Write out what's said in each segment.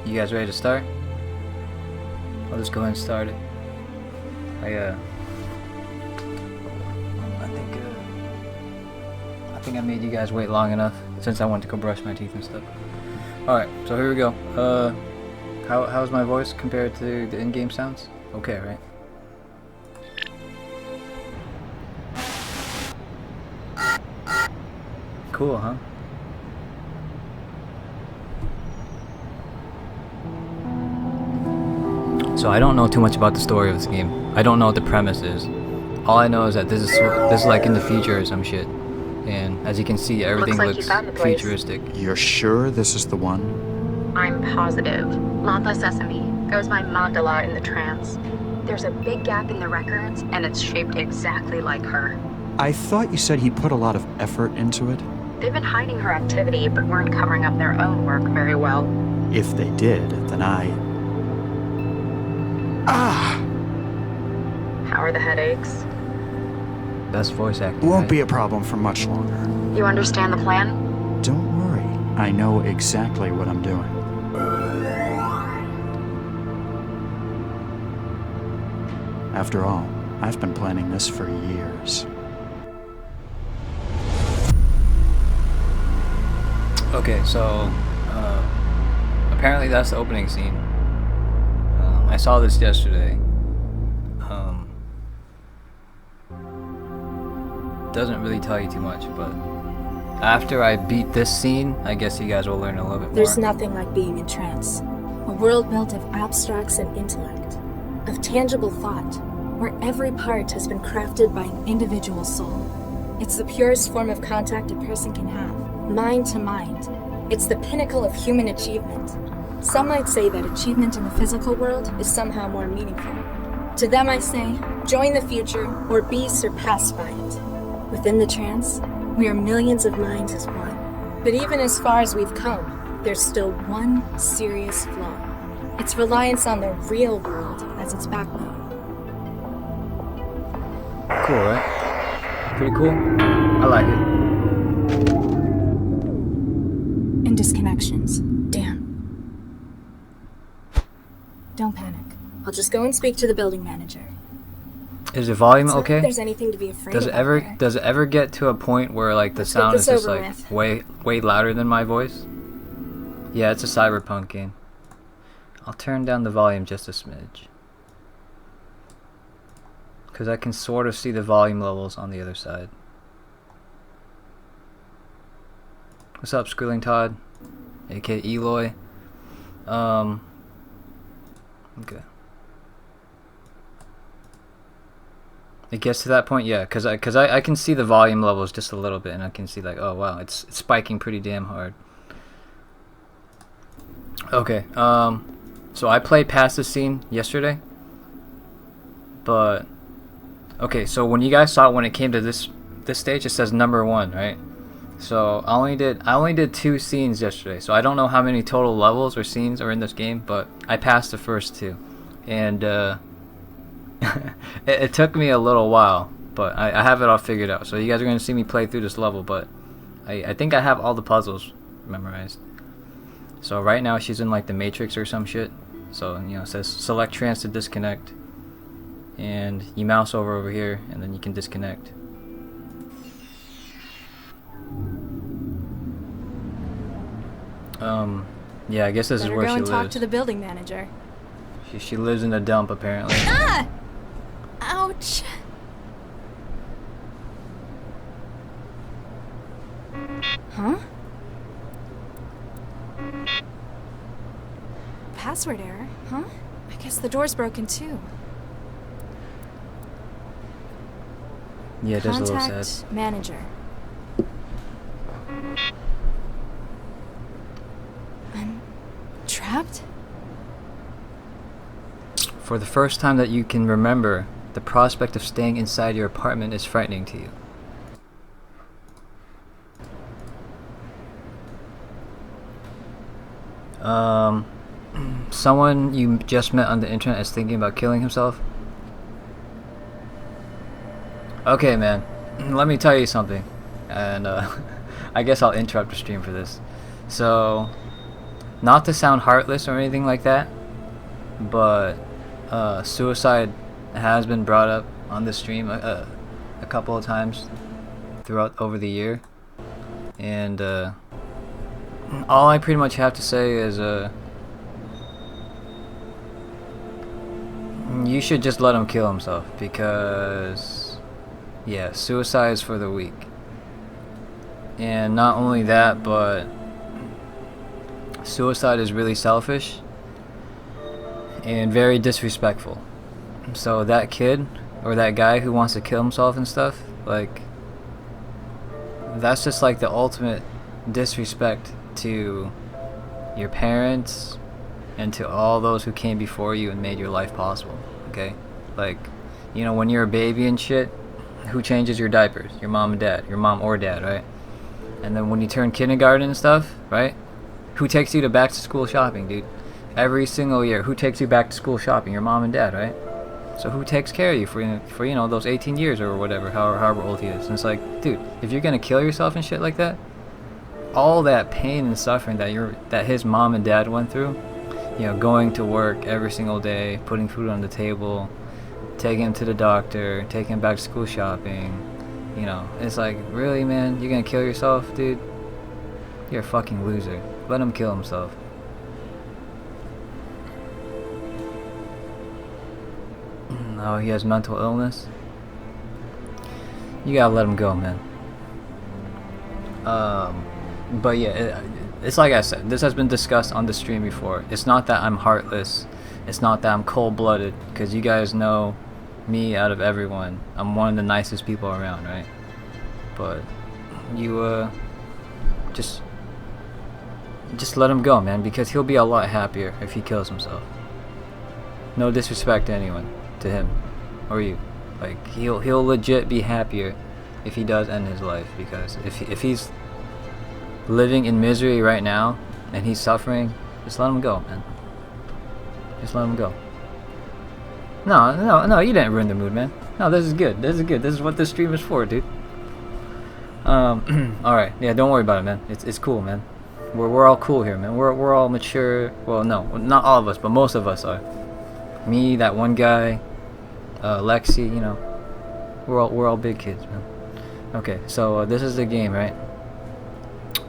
You guys ready to start? I'll just go ahead and start it. I think I made you guys wait long enough since I went to go brush my teeth and stuff. Alright, so here we go. How's my voice compared to the in-game sounds? Okay, right? Cool, huh? So I don't know too much about the story of this game. I don't know what the premise is. All I know is that this is like in the future or some shit. And as you can see, everything looks futuristic. You're sure this is the one? I'm positive. Lava Sesame goes by Mandala in the trance. There's a big gap in the records, and it's shaped exactly like her. I thought you said he put a lot of effort into it. They've been hiding her activity, but weren't covering up their own work very well. If they did, then How are the headaches? Best voice acting. Won't right? be a problem for much longer. You understand the plan? Don't worry. I know exactly what I'm doing. After all, I've been planning this for years. Okay, so apparently that's the opening scene. I saw this yesterday. Doesn't really tell you too much, but after I beat this scene, I guess you guys will learn a little bit more. There's nothing like being in trance. A world built of abstracts and intellect, of tangible thought, where every part has been crafted by an individual soul. It's the purest form of contact a person can have, mind to mind. It's the pinnacle of human achievement. Some might say that achievement in the physical world is somehow more meaningful. To them I say, join the future or be surpassed by it. Within the trance, we are millions of minds as one. But even as far as we've come, there's still one serious flaw. Its reliance on the real world as its backbone. Cool, right? Pretty cool. I like it. And disconnections. Damn. Don't panic. I'll just go and speak to the building manager. Is the volume It's not okay? like there's anything to be afraid of. Does it ever get to a point where like the Let's sound get is this just over like with. way louder than my voice? Yeah, it's a cyberpunk game. I'll turn down the volume just a smidge. Cause I can sort of see the volume levels on the other side. What's up, Skrilling Todd? aka Eloy. Okay. It gets to that point, yeah, cause I can see the volume levels just a little bit, and I can see like, oh wow, it's spiking pretty damn hard. Okay, so I played past this scene yesterday, but okay, so when you guys saw it, when it came to this stage, it says number 1, right? So I only did 2 scenes yesterday, so I don't know how many total levels or scenes are in this game, but I passed the first 2, and it took me a little while, but I have it all figured out. So you guys are going to see me play through this level, but I think I have all the puzzles memorized. So right now she's in like the Matrix or some shit. So, you know, it says select trance to disconnect. And you mouse over here, and then you can disconnect. Yeah, I guess this is where she lives. Better go and talk to the building manager. She lives in a dump, apparently. Ah! Ouch! Huh? Password error, huh? I guess the door's broken too. Yeah, it does a little sad. Contact manager. I'm trapped? For the first time that you can remember, the prospect of staying inside your apartment is frightening to you. Someone you just met on the internet is thinking about killing himself? Okay, man, let me tell you something, and I guess I'll interrupt the stream for this. So, not to sound heartless or anything like that, but suicide has been brought up on the stream a couple of times throughout over the year, and all I pretty much have to say is you should just let him kill himself, because yeah, suicide is for the weak. And not only that, but suicide is really selfish and very disrespectful. So that kid or that guy who wants to kill himself and stuff, like, that's just like the ultimate disrespect to your parents and to all those who came before you and made your life possible. Okay, like, you know, when you're a baby and shit, who changes your diapers? Your mom and dad, your mom or dad, right? And then when you turn kindergarten and stuff, right? Who takes you to back to school shopping, dude? Every single year, who takes you back to school shopping? Your mom and dad, right? So who takes care of you for you know, those 18 years or whatever, however old he is? And it's like, dude, if you're gonna kill yourself and shit like that, all that pain and suffering that his mom and dad went through, you know, going to work every single day, putting food on the table, taking him to the doctor, taking him back to school shopping, you know, it's like, really, man, you're gonna kill yourself, dude? You're a fucking loser. Let him kill himself. Oh, he has mental illness? You gotta let him go, man. But yeah, it's like I said, this has been discussed on the stream before. It's not that I'm heartless. It's not that I'm cold-blooded, because you guys know me out of everyone. I'm one of the nicest people around, right? But you just let him go, man, because he'll be a lot happier if he kills himself. No disrespect to anyone, to him or you. Like, he'll legit be happier if he does end his life, because if he's living in misery right now and he's suffering, just let him go, man. Just let him go. No, you didn't ruin the mood, man. No, this is good. This is good. This is what this stream is for, dude. Alright, yeah, don't worry about it, man. It's cool, man. We're all cool here, man. We're all mature. Well, no, not all of us, but most of us are. Me, that one guy, Lexi, you know, we're all big kids, man. Okay, so this is the game, right?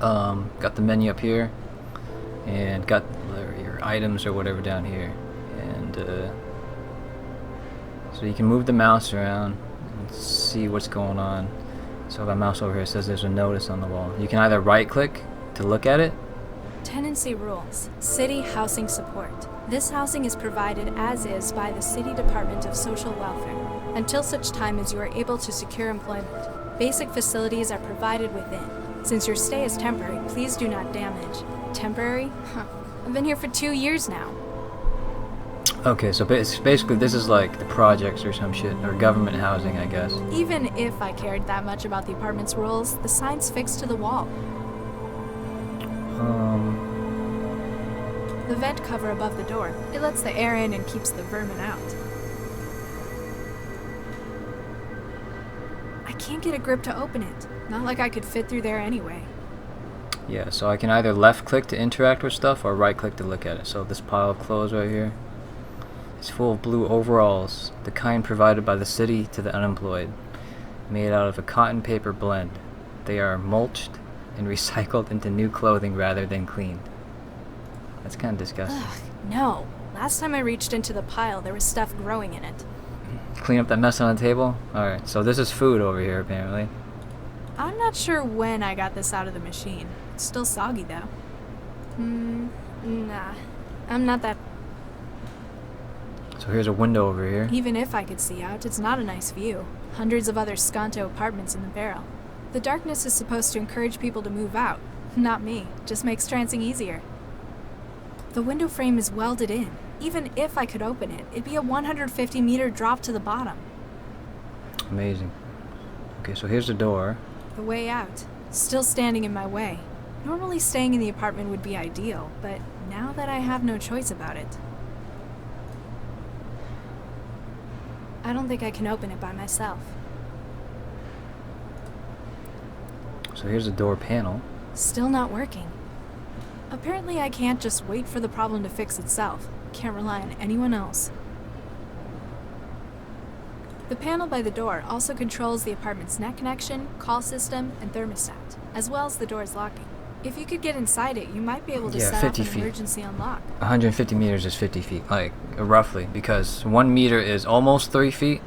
Got the menu up here, and got your items or whatever down here, and so you can move the mouse around and see what's going on. So my mouse over here says there's a notice on the wall. You can either right click to look at it. Tenancy rules. City housing support. This housing is provided as is by the City Department of Social Welfare until such time as you are able to secure employment. Basic facilities are provided within. Since your stay is temporary, please do not damage. Temporary? Huh. I've been here for 2 years now. Okay, so basically this is like the projects or some shit, or government housing, I guess. Even if I cared that much about the apartment's rules, the sign's fixed to the wall. The vent cover above the door. It lets the air in and keeps the vermin out. I can't get a grip to open it. Not like I could fit through there anyway. Yeah, so I can either left click to interact with stuff or right click to look at it. So this pile of clothes right here, it's full of blue overalls, the kind provided by the city to the unemployed, made out of a cotton paper blend. They are mulched and recycled into new clothing rather than cleaned. That's kind of disgusting. Ugh, no. Last time I reached into the pile, there was stuff growing in it. Clean up that mess on the table? Alright, so this is food over here, apparently. I'm not sure when I got this out of the machine. It's still soggy, though. Nah. I'm not that... So here's a window over here. Even if I could see out, it's not a nice view. Hundreds of other Skanto apartments in the barrel. The darkness is supposed to encourage people to move out. Not me. Just makes trancing easier. The window frame is welded in. Even if I could open it, it'd be a 150-meter drop to the bottom. Amazing. Okay, so here's the door. The way out. Still standing in my way. Normally staying in the apartment would be ideal, but now that I have no choice about it, I don't think I can open it by myself. So here's the door panel. Still not working. Apparently I can't just wait for the problem to fix itself. Can't rely on anyone else. The panel by the door also controls the apartment's net connection, call system, and thermostat, as well as the door's locking. If you could get inside it, you might be able to set off 50 an feet. emergency unlock. 150 meters is 50 feet, like roughly, because 1 meter is almost 3 feet,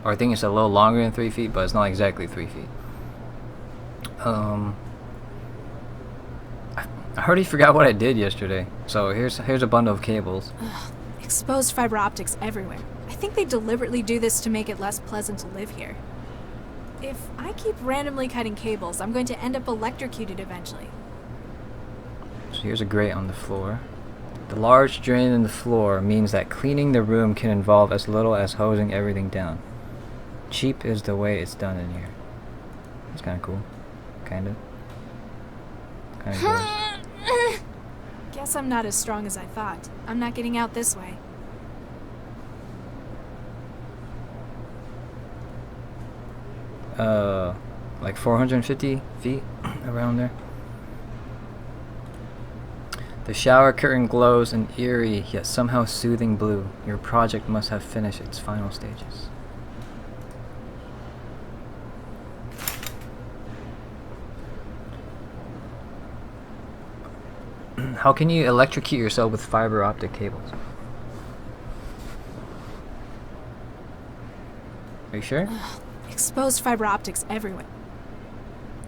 or I think it's a little longer than 3 feet, but it's not exactly 3 feet. I already forgot what I did yesterday, so here's a bundle of cables. Ugh, exposed fiber optics everywhere. I think they deliberately do this to make it less pleasant to live here. If I keep randomly cutting cables, I'm going to end up electrocuted eventually. So here's a grate on the floor. The large drain in the floor means that cleaning the room can involve as little as hosing everything down. Cheap is the way it's done in here. It's kind of cool. Kind of gross. Guess I'm not as strong as I thought. I'm not getting out this way. Like 450 feet around there. The shower curtain glows an eerie yet somehow soothing blue. Your project must have finished its final stages. How can you electrocute yourself with fiber optic cables? Are you sure? Exposed fiber optics everywhere.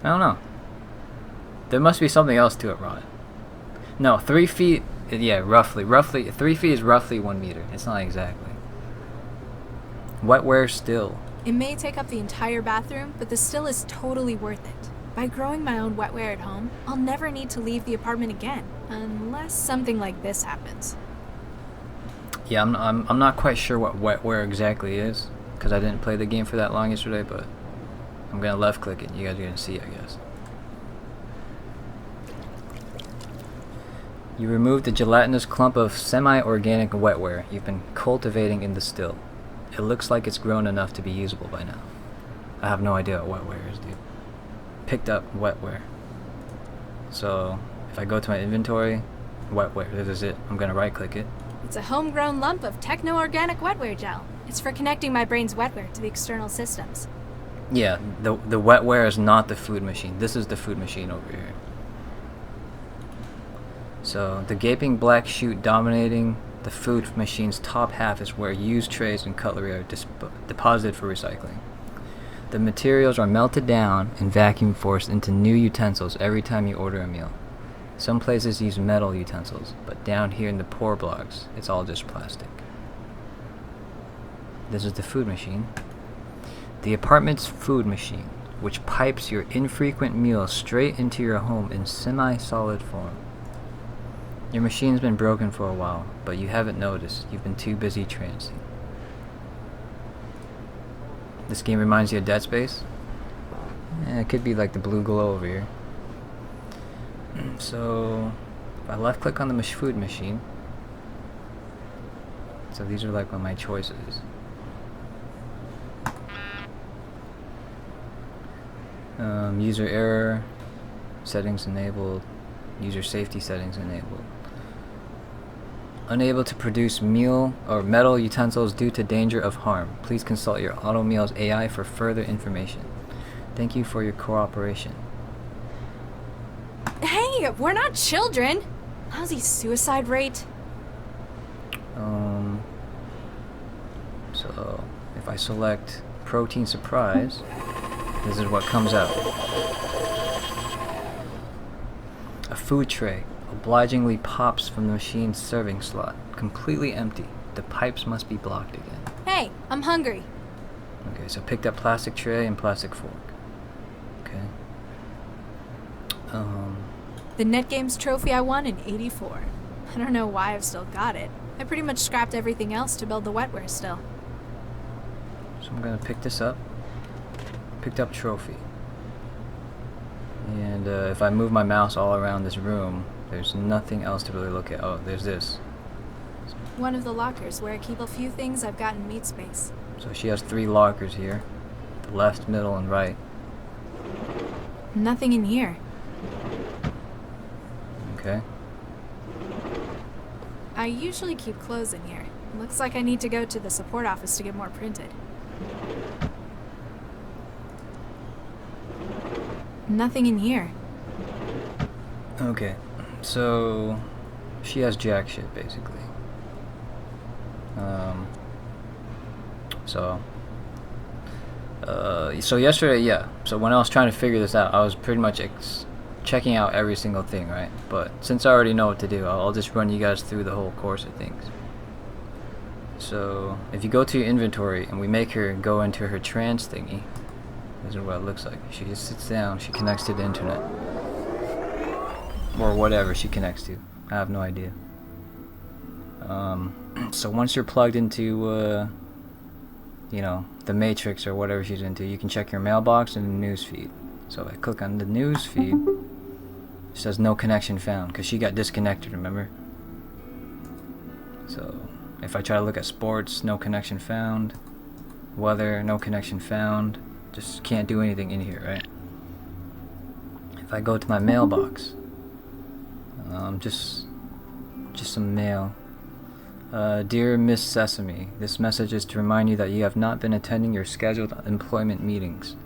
I don't know. There must be something else to it, Rod. No, 3 feet, yeah, roughly, 3 feet is roughly 1 meter. It's not exactly. Wetware still. It may take up the entire bathroom, but the still is totally worth it. By growing my own wetware at home, I'll never need to leave the apartment again, unless something like this happens. Yeah, I'm not quite sure what wetware exactly is, because I didn't play the game for that long yesterday, but I'm gonna left click it. You guys are gonna see it, I guess. You removed the gelatinous clump of semi-organic wetware you've been cultivating in the still. It looks like it's grown enough to be usable by now. I have no idea what wetware is, dude. Picked up wetware. So, if I go to my inventory, wetware, this is it. I'm gonna right click it. It's a homegrown lump of techno-organic wetware gel. It's for connecting my brain's wetware to the external systems. Yeah, the wetware is not the food machine. This is the food machine over here. So, the gaping black chute dominating the food machine's top half is where used trays and cutlery are deposited for recycling. The materials are melted down and vacuum forced into new utensils every time you order a meal. Some places use metal utensils, but down here in the poor blocks, it's all just plastic. This is the food machine. The apartment's food machine, which pipes your infrequent meals straight into your home in semi-solid form. Your machine's been broken for a while, but you haven't noticed. You've been too busy trancing. This game reminds you of Dead Space? Yeah, it could be like the blue glow over here. So, if I left click on the food machine, so these are like my choices. User error, settings enabled, user safety settings enabled. Unable to produce meal or metal utensils due to danger of harm. Please consult your AutoMeal's AI for further information. Thank you for your cooperation. Hey, we're not children! Lousy suicide rate. So if I select protein surprise, this is what comes out. A food tray obligingly pops from the machine's serving slot, completely empty. The pipes must be blocked again. Hey, I'm hungry. Okay, so picked up plastic tray and plastic fork. Okay. The NetGames trophy I won in '84. I don't know why I've still got it. I pretty much scrapped everything else to build the wetware still. So I'm gonna pick this up. Picked up trophy. And if I move my mouse all around this room, there's nothing else to really look at. Oh, there's this. One of the lockers where I keep a few things I've got in meat space. So she has 3 lockers here. The left, middle, and right. Nothing in here. Okay. I usually keep clothes in here. Looks like I need to go to the support office to get more printed. Nothing in here. Okay, so she has jack shit basically. So yesterday, yeah. So when I was trying to figure this out, I was pretty much checking out every single thing, right? But since I already know what to do, I'll just run you guys through the whole course of things. So if you go to your inventory and we make her go into her trance thingy, this is what it looks like. She just sits down, she connects to the internet. Or whatever she connects to. I have no idea. So once you're plugged into, you know, the Matrix or whatever she's into, you can check your mailbox and the news feed. So if I click on the news feed, it says no connection found because she got disconnected, remember? So if I try to look at sports, no connection found. Weather, no connection found. Just can't do anything in here, right? If I go to my mailbox, just some mail. Dear Miss Sesame, this message is to remind you that you have not been attending your scheduled employment meetings.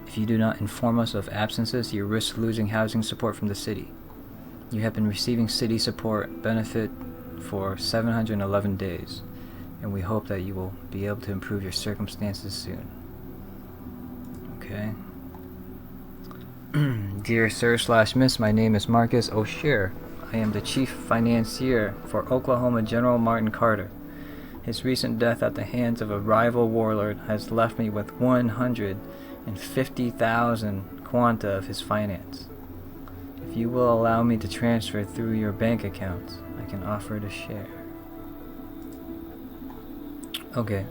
If you do not inform us of absences, you risk losing housing support from the city. You have been receiving city support benefit for 711 days, and we hope that you will be able to improve your circumstances soon. Okay. Dear Sir/Miss, my name is Marcus O'Shea. I am the chief financier for Oklahoma General Martin Carter. His recent death at the hands of a rival warlord has left me with 150,000 quanta of his finance. If you will allow me to transfer through your bank accounts, I can offer to share. Okay,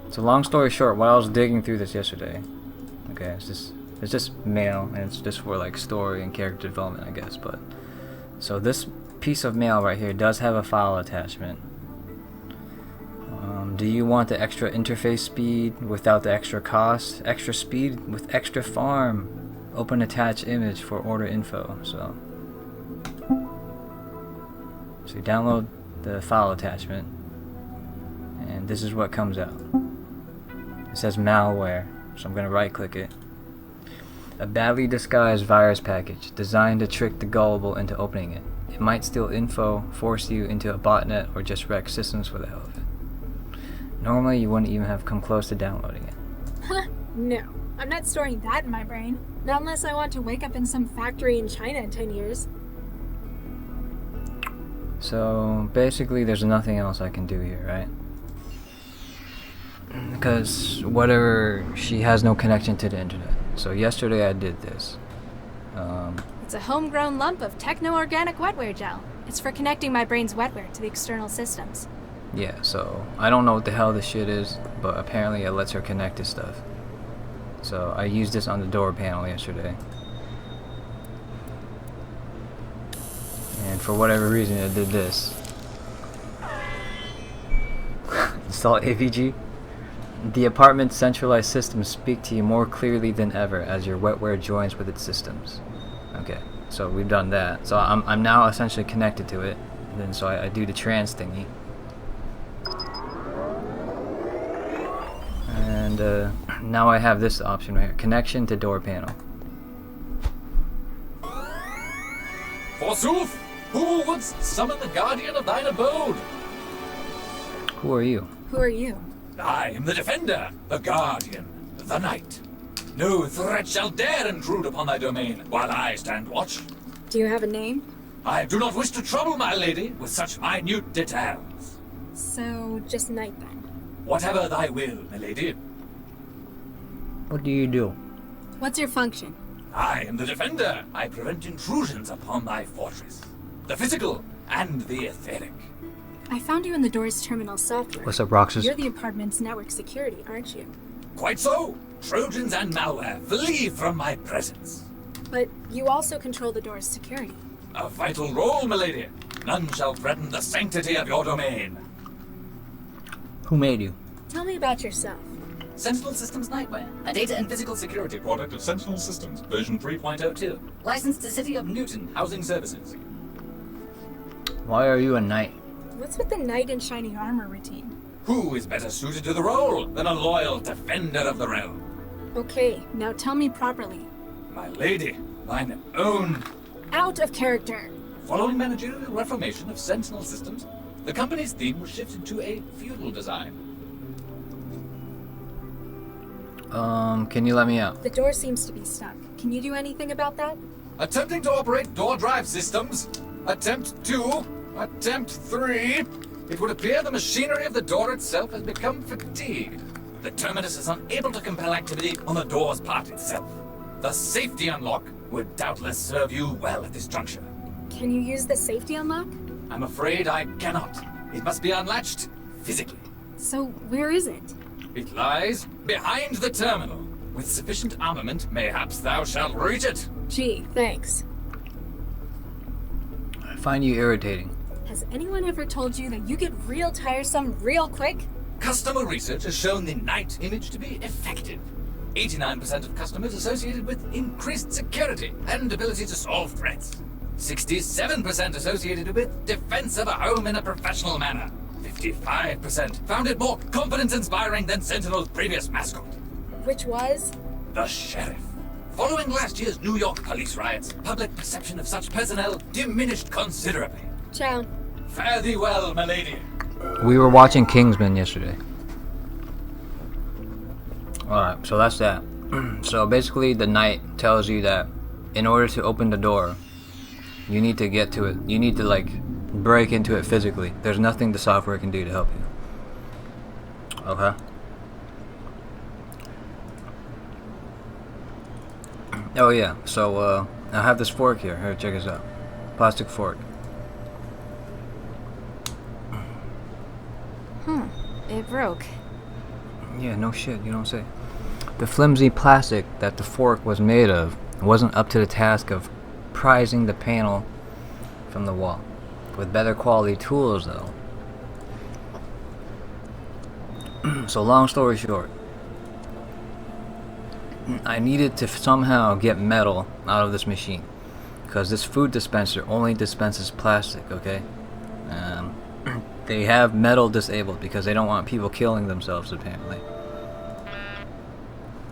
so long story short, while I was digging through this yesterday, okay, it's just mail, and it's just for like story and character development, I guess. But so this piece of mail right here does have a file attachment. Do you want the extra interface speed without the extra cost? Extra speed with extra farm. Open attached image for order info. So you download the file attachment, and this is what comes out. It says malware, so I'm gonna right click it. A badly disguised virus package designed to trick the gullible into opening it. It might steal info, force you into a botnet, or just wreck systems for the hell of it. Normally, you wouldn't even have come close to downloading it. No, I'm not storing that in my brain. Not unless I want to wake up in some factory in China in 10 years. So, basically, there's nothing else I can do here, right? Because whatever, she has no connection to the internet. So yesterday I did this. It's a homegrown lump of techno-organic wetware gel. It's for connecting my brain's wetware to the external systems. Yeah, so I don't know what the hell this shit is, but apparently it lets her connect to stuff. So I used this on the door panel yesterday. And for whatever reason it did this. Install AVG. The apartment's centralized systems speak to you more clearly than ever as your wetware joins with its systems. Okay, so we've done that. So I'm now essentially connected to it. And then so I do the trans thingy. And now I have this option right here. Connection to door panel. Forsooth, who wouldst summon the guardian of thine abode? Who are you? Who are you? I am the defender, the guardian, the knight. No threat shall dare intrude upon thy domain while I stand watch. Do you have a name? I do not wish to trouble my lady with such minute details. So, just Knight then. Whatever thy will, my lady. What do you do? What's your function? I am the defender. I prevent intrusions upon thy fortress. The physical and the etheric. I found you in the Doors Terminal software. What's up, Roxas? You're the apartment's network security, aren't you? Quite so. Trojans and malware, flee from my presence. But you also control the Doors security. A vital role, milady. None shall threaten the sanctity of your domain. Who made you? Tell me about yourself. Sentinel Systems Nightmare, a data and physical security product of Sentinel Systems, version 3.02. Licensed to City of Newton Housing Services. Why are you a knight? What's with the knight in shiny armor routine? Who is better suited to the role than a loyal defender of the realm? Okay, now tell me properly. My lady, mine own. Out of character. Following managerial reformation of Sentinel systems, the company's theme was shifted to a feudal design. Can you let me out? The door seems to be stuck. Can you do anything about that? Attempting to operate door drive systems. Attempt 2. Attempt 3. It would appear the machinery of the door itself has become fatigued. The terminus is unable to compel activity on the door's part itself. The safety unlock would doubtless serve you well at this juncture. Can you use the safety unlock? I'm afraid I cannot. It must be unlatched physically. So, where is it? It lies behind the terminal. With sufficient armament, mayhaps thou shalt reach it. Gee, thanks. I find you irritating. Has anyone ever told you that you get real tiresome real quick? Customer research has shown the Knight image to be effective. 89% of customers associated with increased security and ability to solve threats. 67% associated with defense of a home in a professional manner. 55% found it more confidence-inspiring than Sentinel's previous mascot. Which was? The Sheriff. Following last year's New York police riots, public perception of such personnel diminished considerably. Ciao. Fare thee well, my lady. We were watching Kingsman yesterday. Alright, so that's that. So basically the knight tells you that in order to open the door, you need to get to it. You need to like break into it physically. There's nothing the software can do to help you. Okay. Oh yeah, so I have this fork here. Here, check this out. Plastic fork. It broke. Yeah, no shit, you don't say. The flimsy plastic that the fork was made of wasn't up to the task of prizing the panel from the wall. With better quality tools though. So long story short, I needed to somehow get metal out of this machine, because this food dispenser only dispenses plastic, okay? They have metal disabled because they don't want people killing themselves, apparently.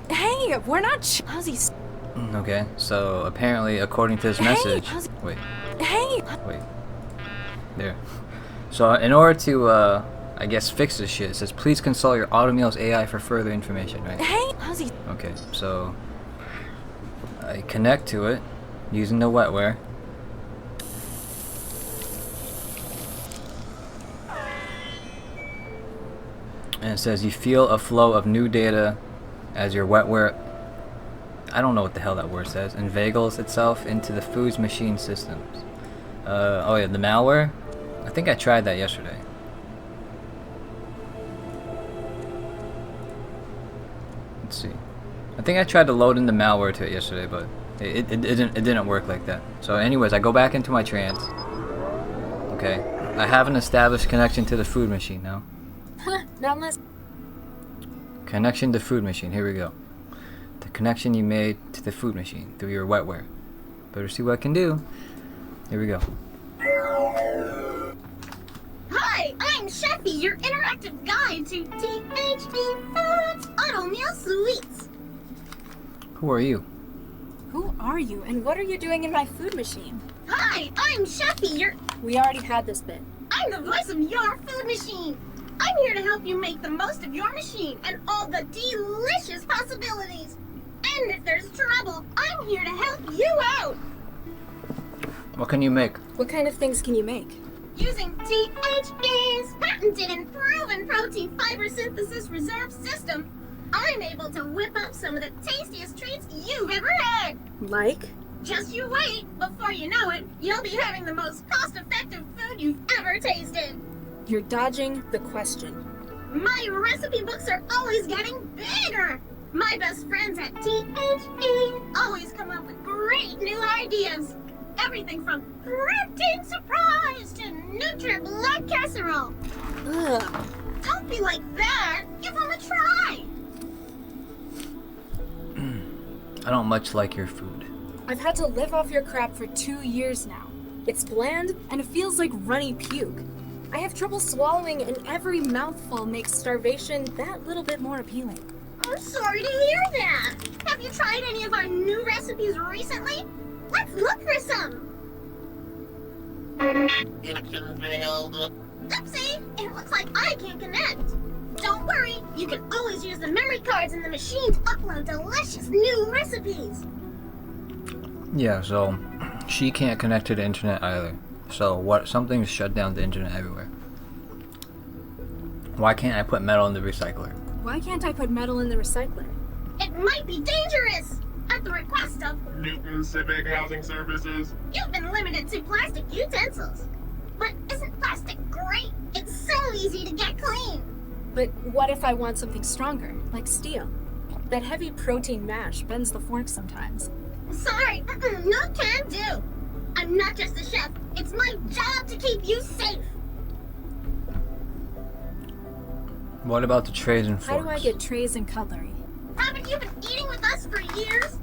Hey, we're not How's he? Okay, so apparently, according to this message... Wait. Hey! Wait. There. So in order to, I guess, fix this shit, it says, please consult your Automeal's AI for further information, right? Hey! How's he? Okay, so I connect to it using the wetware. And it says you feel a flow of new data as your wetware, I don't know what the hell that word says, inveigles itself into the food's machine systems. Oh yeah, the malware? I think I tried that yesterday. Let's see. I think I tried to load in the malware to it yesterday, but it didn't work like that. So anyways, I go back into my trance. Okay. I have an established connection to the food machine now. Not unless... Connection to food machine. Here we go. The connection you made to the food machine through your wetware. Better see what I can do. Here we go. Hi, I'm Sheffy, your interactive guide to THB Foods Automeal Sweets. Who are you? Who are you, and what are you doing in my food machine? Hi, I'm Sheffy, your... We already had this bit. I'm the voice of your food machine. I'm here to help you make the most of your machine and all the delicious possibilities. And if there's trouble, I'm here to help you out. What can you make? What kind of things can you make? Using THB's patented and proven protein fiber synthesis reserve system, I'm able to whip up some of the tastiest treats you've ever had. Like? Just you wait. Before you know it, you'll be having the most cost-effective food you've ever tasted. You're dodging the question. My recipe books are always getting bigger. My best friends at THB always come up with great new ideas. Everything from protein surprise to Nutri-Blood casserole. Ugh. Don't be like that. Give them a try. I don't much like your food. I've had to live off your crap for 2 years now. It's bland, and it feels like runny puke. I have trouble swallowing, and every mouthful makes starvation that little bit more appealing. I'm sorry to hear that. Have you tried any of our new recipes recently? Let's look for some. Oopsie, it looks like I can't connect. Don't worry, you can always use the memory cards in the machine to upload delicious new recipes. Yeah, so she can't connect to the internet either. So what? Something's shut down the internet everywhere. Why can't I put metal in the recycler? Why can't I put metal in the recycler? It might be dangerous. At the request of Newton Civic Housing Services. you've been limited to plastic utensils. But isn't plastic great? It's so easy to get clean. But what if I want something stronger, like steel? That heavy protein mash bends the fork sometimes. Sorry, no can do. I'm not just a chef. It's my job to keep you safe. What about the trays and How forks? do I get trays and cutlery? Haven't you been eating with us for years?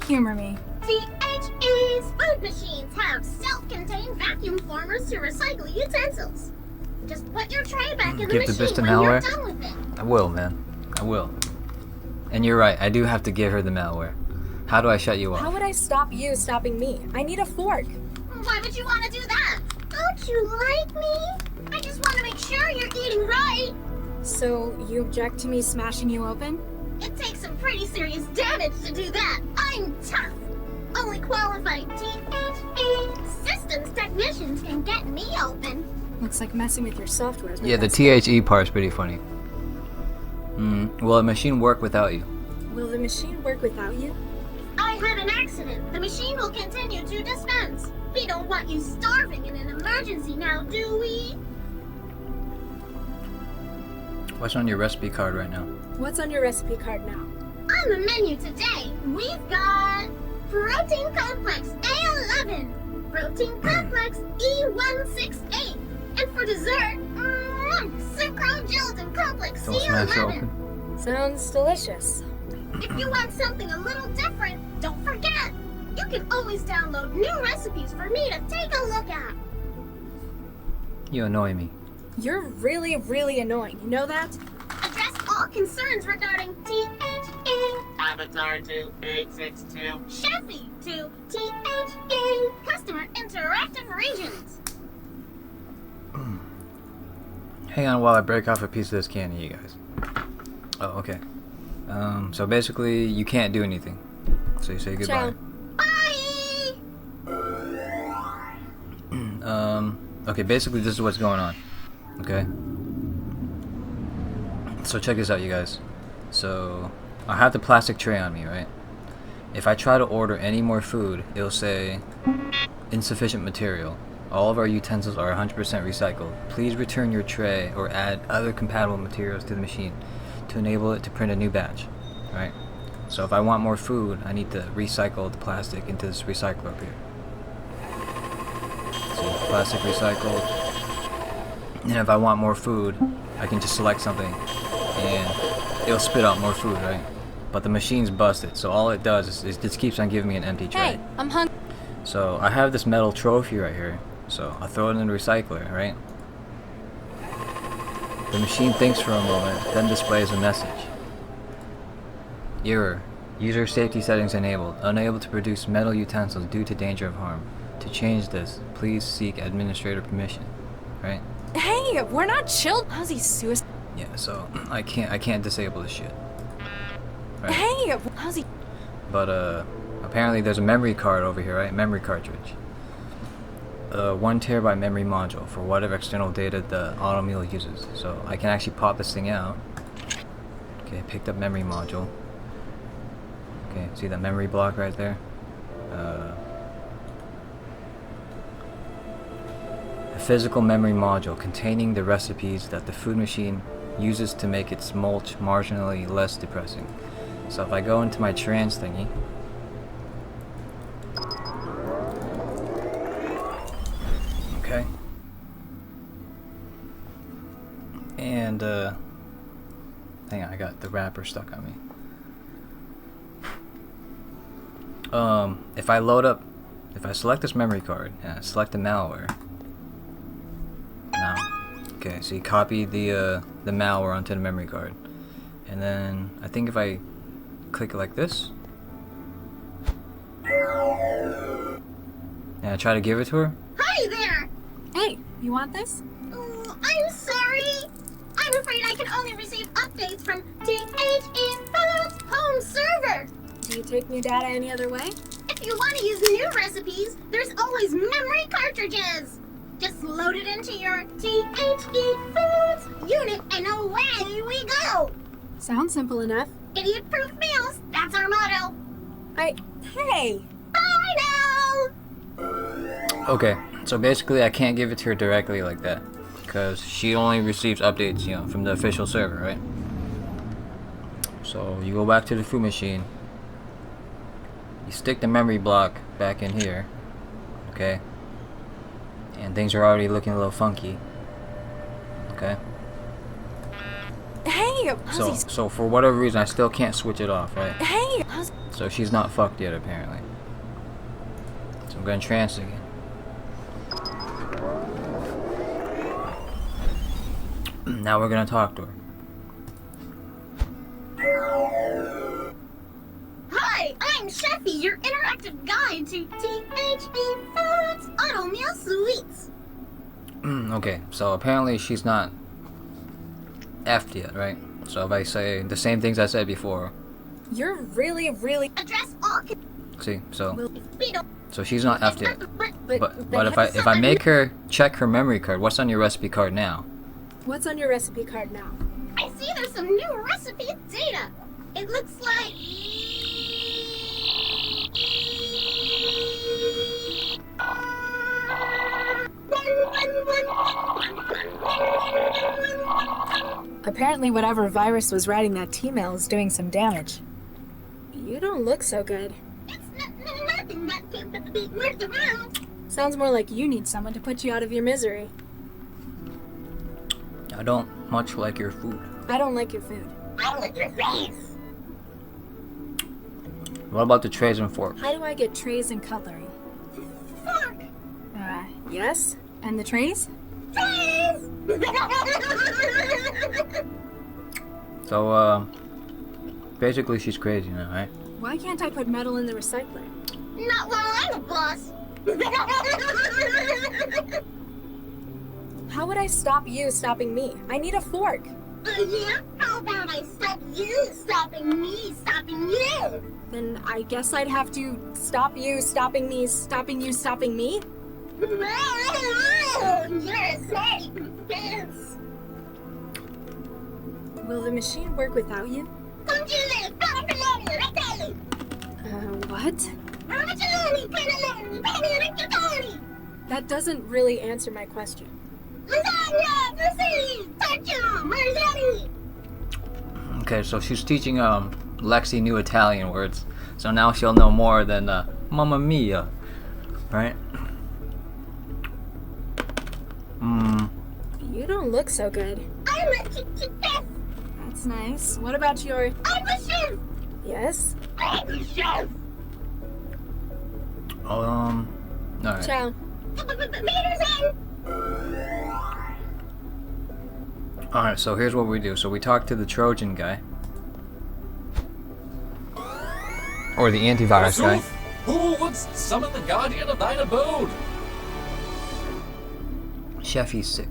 Humor me. THE's food machines have self-contained vacuum formers to recycle utensils. Just put your tray back in the Give the machine bitch the when you're malware? done with it. I will, man. I will. And you're right. I do have to give her the malware. How do I shut you How off? would I stop you stopping me? I need a fork. Why would you want to do that? Don't you like me? I just want to make sure you're eating right. So, you object to me smashing you open? It takes some pretty serious damage to do that. I'm tough. Only qualified THE systems technicians can get me open. Looks like messing with your software is my Yeah, the best THE part's pretty funny. Will a machine work without you? bet. Will the machine work without you? I had an accident. The machine will continue to dispense. We don't want you starving in an emergency now, do we? What's on your recipe card right now? What's on your recipe card now? On the menu today, we've got Protein Complex A11, Protein Complex E168, and for dessert, Synchro Gelatin Complex Don't smash it C11. open. Sounds delicious. If you want something a little different, don't forget, you can always download new recipes for me to take a look at. You annoy me. You're really, really annoying. You know that? Address all concerns regarding THE, Avatar to 862. Chefy to THE, Customer Interactive Regions. Hang on while I break off a piece of this candy, you guys. Oh, okay. So basically, you can't do anything. So you say goodbye. Ciao. Bye! Okay, basically this is what's going on. Okay? So check this out, you guys. So, I have the plastic tray on me, right? If I try to order any more food, it'll say insufficient material. All of our utensils are 100% recycled. Please return your tray or add other compatible materials to the machine to enable it to print a new batch, right? So if I want more food, I need to recycle the plastic into this recycler up here. So plastic recycled. And if I want more food, I can just select something and it'll spit out more food, right? But the machine's busted, so all it does is it just keeps on giving me an empty tray. Hey, I'm hungry. So I have this metal trophy right here. So I throw it in the recycler, right? The machine thinks for a moment, then displays a message. Error. User safety settings enabled. Unable to produce metal utensils due to danger of harm. To change this, please seek administrator permission. Right? Hey, we're not chill. How's he suicide? Yeah, so I can't disable this shit. Right? Hey, how's he? But apparently there's a memory card over here, right? Memory cartridge. 1 terabyte memory module for whatever external data the automobile uses. So I can actually pop this thing out. Okay, picked up memory module. Okay, see that memory block right there? A physical memory module containing the recipes that the food machine uses to make its mulch marginally less depressing. So if I go into my trans thingy, okay, and hang on, I got the wrapper stuck on me. If I load up if I select this memory card and select the malware. Now, okay, so you copy the malware onto the memory card, and then I think if I click it like this, and I try to give it to her. Hi there! Hey, you want this? Oh, I'm sorry. I'm afraid I can only receive updates from THEFood's home server. Do you take new data any other way? If you want to use new recipes, there's always memory cartridges. Just load it into your THEFood's unit and away we go. Sounds simple enough. Idiot-proof meals, that's our motto. Hey! Bye now! Okay, so basically I can't give it to her directly like that, because she only receives updates, you know, from the official server, right? So you go back to the food machine, you stick the memory block back in here, okay? And things are already looking a little funky, okay? Hey! So for whatever reason I still can't switch it off, right? Hey! So she's not fucked yet apparently. So I'm gonna trance again. Now we're gonna talk to her. Hi, I'm Sheffy, your interactive guide to THEFood's Auto Meal Sweets. Okay, so apparently she's not effed yet, right? So if I say the same things I said before, You're really Address all see, so speedo. she's not effed yet. But if I have make her check her memory card, what's on your recipe card now? What's on your recipe card now? I see there's some new recipe data. It looks like Apparently whatever virus was writing that T-mail is doing some damage. You don't look so good. it's nothing that can be worked around. Sounds more like you need someone to put you out of your misery. I don't much like your food. I don't like your food. I like your face. What about the trays and forks? How do I get trays and cutlery? Fork. Yes? And the trays? Trays. So basically she's crazy now, right? Why can't I put metal in the recycler? Not while I'm a boss. How would I stop you stopping me? I need a fork. Yeah? How about I stop you stopping me stopping you? Then I guess I'd have to stop you stopping me stopping you stopping me? You're a snake. Yes. Will the machine work without you? What? That doesn't really answer my question. Okay, so she's teaching Lexi new Italian words, so now she'll know more than Mamma Mia, right? You don't look so good. I'm a chef. That's nice. What about your... I'm a chef. Yes? I'm a chef. Alright. Ciao. Alright, so here's what we do. So we talk to the Trojan guy. Or the antivirus guy. Who would summon the guardian of thine abode? Sheffy's sick.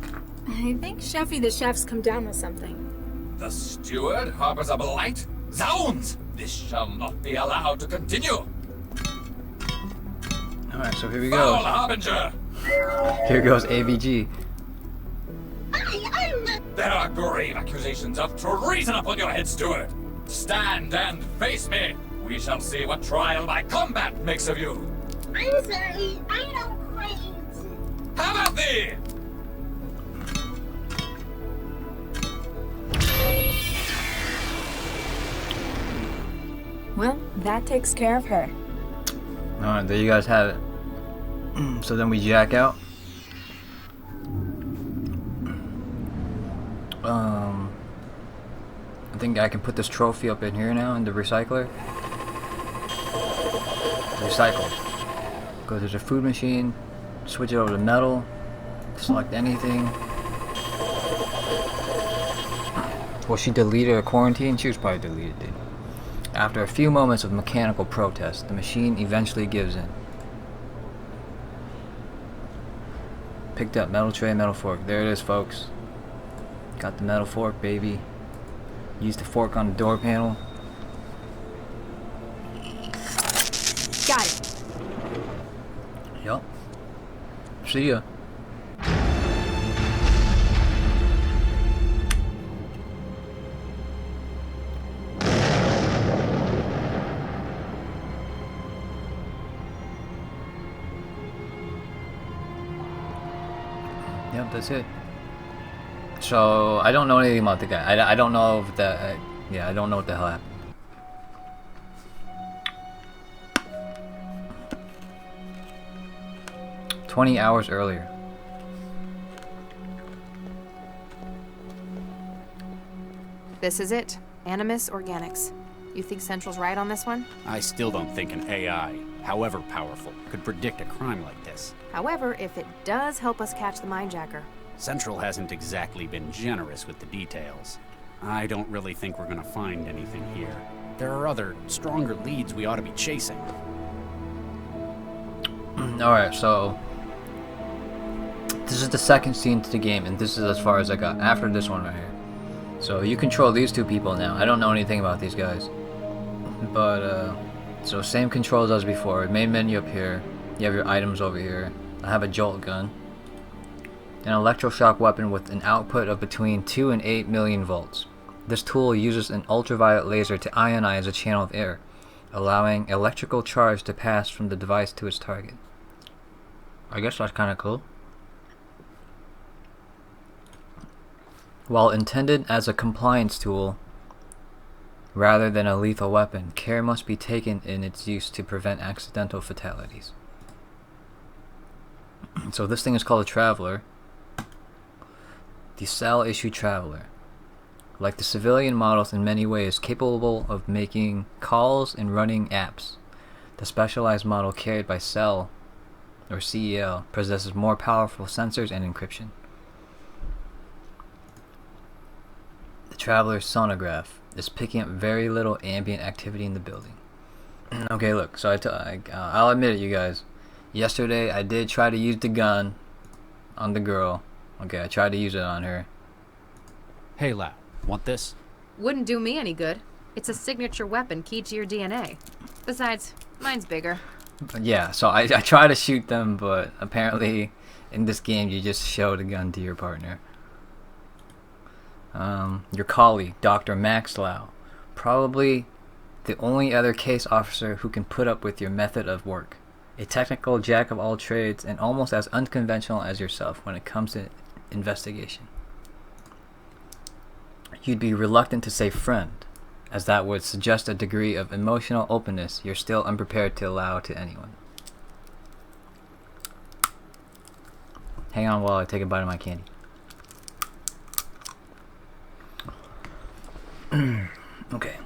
I think Sheffy the chef's come down with something. The steward harbors a blight? Zounds! This shall not be allowed to continue! Alright, so here we Foul go. harbinger! Here goes AVG. There are grave accusations of treason upon your head, steward! Stand and face me! We shall see what trial by combat makes of you! I'm sorry, I don't crave. How about thee? Well, that takes care of her. Alright, there you guys have it. So then we jack out. I think I can put this trophy up in here now in the recycler. Recycle. Go to the food machine, switch it over to metal, select anything. Was she deleted or quarantined? She was probably deleted, dude. After a few moments of mechanical protest, the machine eventually gives in. Picked up metal tray, metal fork. There it is, folks. Got the metal fork, baby. Used the fork on the door panel. Got it. Yup. See ya. Yep, that's it. So, I don't know anything about the guy. I don't know if that... yeah, I don't know what the hell happened. "20 hours earlier." This is it. Animus Organics. You think Central's right on this one? I still don't think an AI, however powerful, could predict a crime like this. However, if it does help us catch the mindjacker. Central hasn't exactly been generous with the details. I don't really think we're gonna find anything here. There are other, stronger leads we ought to be chasing. Alright, so... this is the second scene to the game, and this is as far as I got. After this one right here. So you control these two people now. I don't know anything about these guys. But, so same controls as before. Main menu up here. You have your items over here. I have a jolt gun. An electroshock weapon with an output of between 2 and 8 million volts. This tool uses an ultraviolet laser to ionize a channel of air, allowing electrical charge to pass from the device to its target. I guess that's kind of cool. While intended as a compliance tool rather than a lethal weapon, care must be taken in its use to prevent accidental fatalities. So this thing is called a Traveler. The Cell Issue Traveler. Like the civilian models, in many ways capable of making calls and running apps, the specialized model carried by Cell, or CEL, possesses more powerful sensors and encryption. The Traveler's sonograph is picking up very little ambient activity in the building. Okay, look, so I'll admit it, you guys. Yesterday, I did try to use the gun on the girl. Okay, I tried to use it on her. Hey, Lau, want this? Wouldn't do me any good. It's a signature weapon keyed to your DNA. Besides, mine's bigger. But yeah, so I try to shoot them, but apparently in this game you just show the gun to your partner. Your colleague, Dr. Max Lau, probably the only other case officer who can put up with your method of work. A technical jack of all trades and almost as unconventional as yourself when it comes to investigation. You'd be reluctant to say friend, as that would suggest a degree of emotional openness you're still unprepared to allow to anyone. Hang on while I take a bite of my candy. Okay.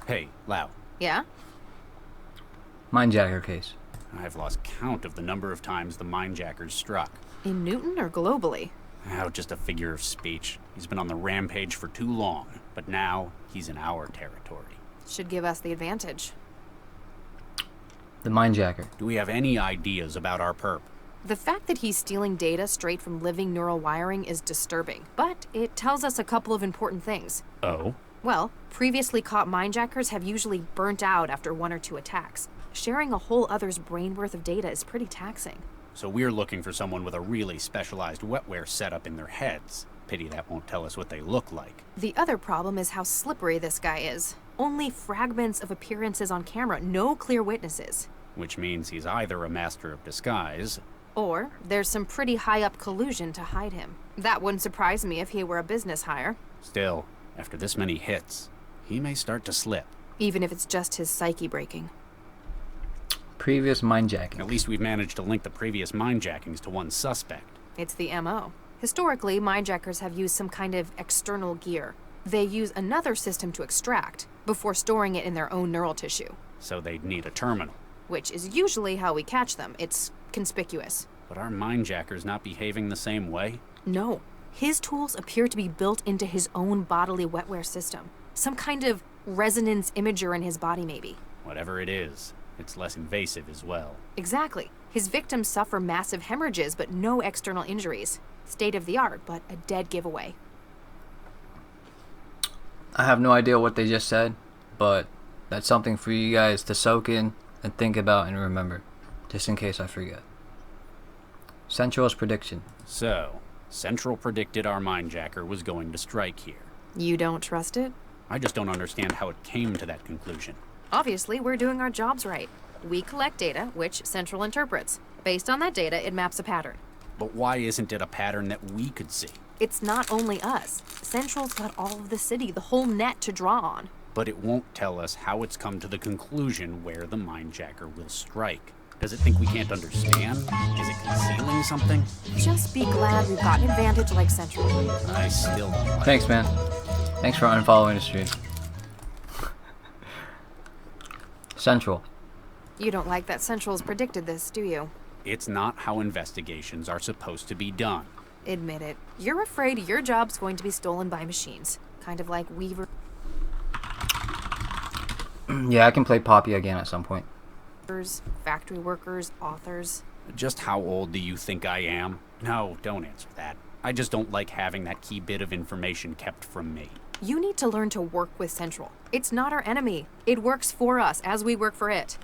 Hey, Lau. Yeah? Mindjacker case. I've lost count of the number of times the mindjackers struck. In Newton or globally? Oh, just a figure of speech. He's been on the rampage for too long, but now he's in our territory. Should give us the advantage. The mindjacker. Do we have any ideas about our perp? The fact that he's stealing data straight from living neural wiring is disturbing, but it tells us a couple of important things. Oh? Well, previously caught mindjackers have usually burnt out after 1 or 2 attacks. Sharing a whole other's brain worth of data is pretty taxing. So we're looking for someone with a really specialized wetware setup in their heads. Pity that won't tell us what they look like. The other problem is how slippery this guy is. Only fragments of appearances on camera, no clear witnesses. Which means he's either a master of disguise, or there's some pretty high-up collusion to hide him. That wouldn't surprise me if he were a business hire. Still, after this many hits, he may start to slip. Even if it's just his psyche breaking. Previous mindjacking. At least we've managed to link the previous mindjackings to one suspect. It's the MO. Historically, mindjackers have used some kind of external gear. They use another system to extract, before storing it in their own neural tissue. So they'd need a terminal. which is usually how we catch them. It's conspicuous. But our mindjacker's not behaving the same way? No. His tools appear to be built into his own bodily wetware system. Some kind of resonance imager in his body, maybe. Whatever it is, it's less invasive as well. Exactly. His victims suffer massive hemorrhages, but no external injuries. State of the art, but a dead giveaway. I have no idea what they just said, but that's something for you guys to soak in and think about and remember, just in case I forget. Central's prediction. So, Central predicted our mindjacker was going to strike here. You don't trust it? I just don't understand how it came to that conclusion. Obviously, we're doing our jobs right. We collect data, which Central interprets. Based on that data, it maps a pattern. But why isn't it a pattern that we could see? It's not only us. Central's got all of the city, the whole net to draw on. But it won't tell us how it's come to the conclusion where the mindjacker will strike. Does it think we can't understand? Is it concealing something? Just be glad we've got an advantage like Central. I still don't like Thanks, man. Thanks for unfollowing the stream. Central. You don't like that Central's predicted this, do you? It's not how investigations are supposed to be done. Admit it. You're afraid your job's going to be stolen by machines. Kind of like Weaver. Yeah, I can play Poppy again at some point. Factory workers, authors. Just how old do you think I am? No, don't answer that. I just don't like having that key bit of information kept from me. You need to learn to work with Central. It's not our enemy. It works for us as we work for it.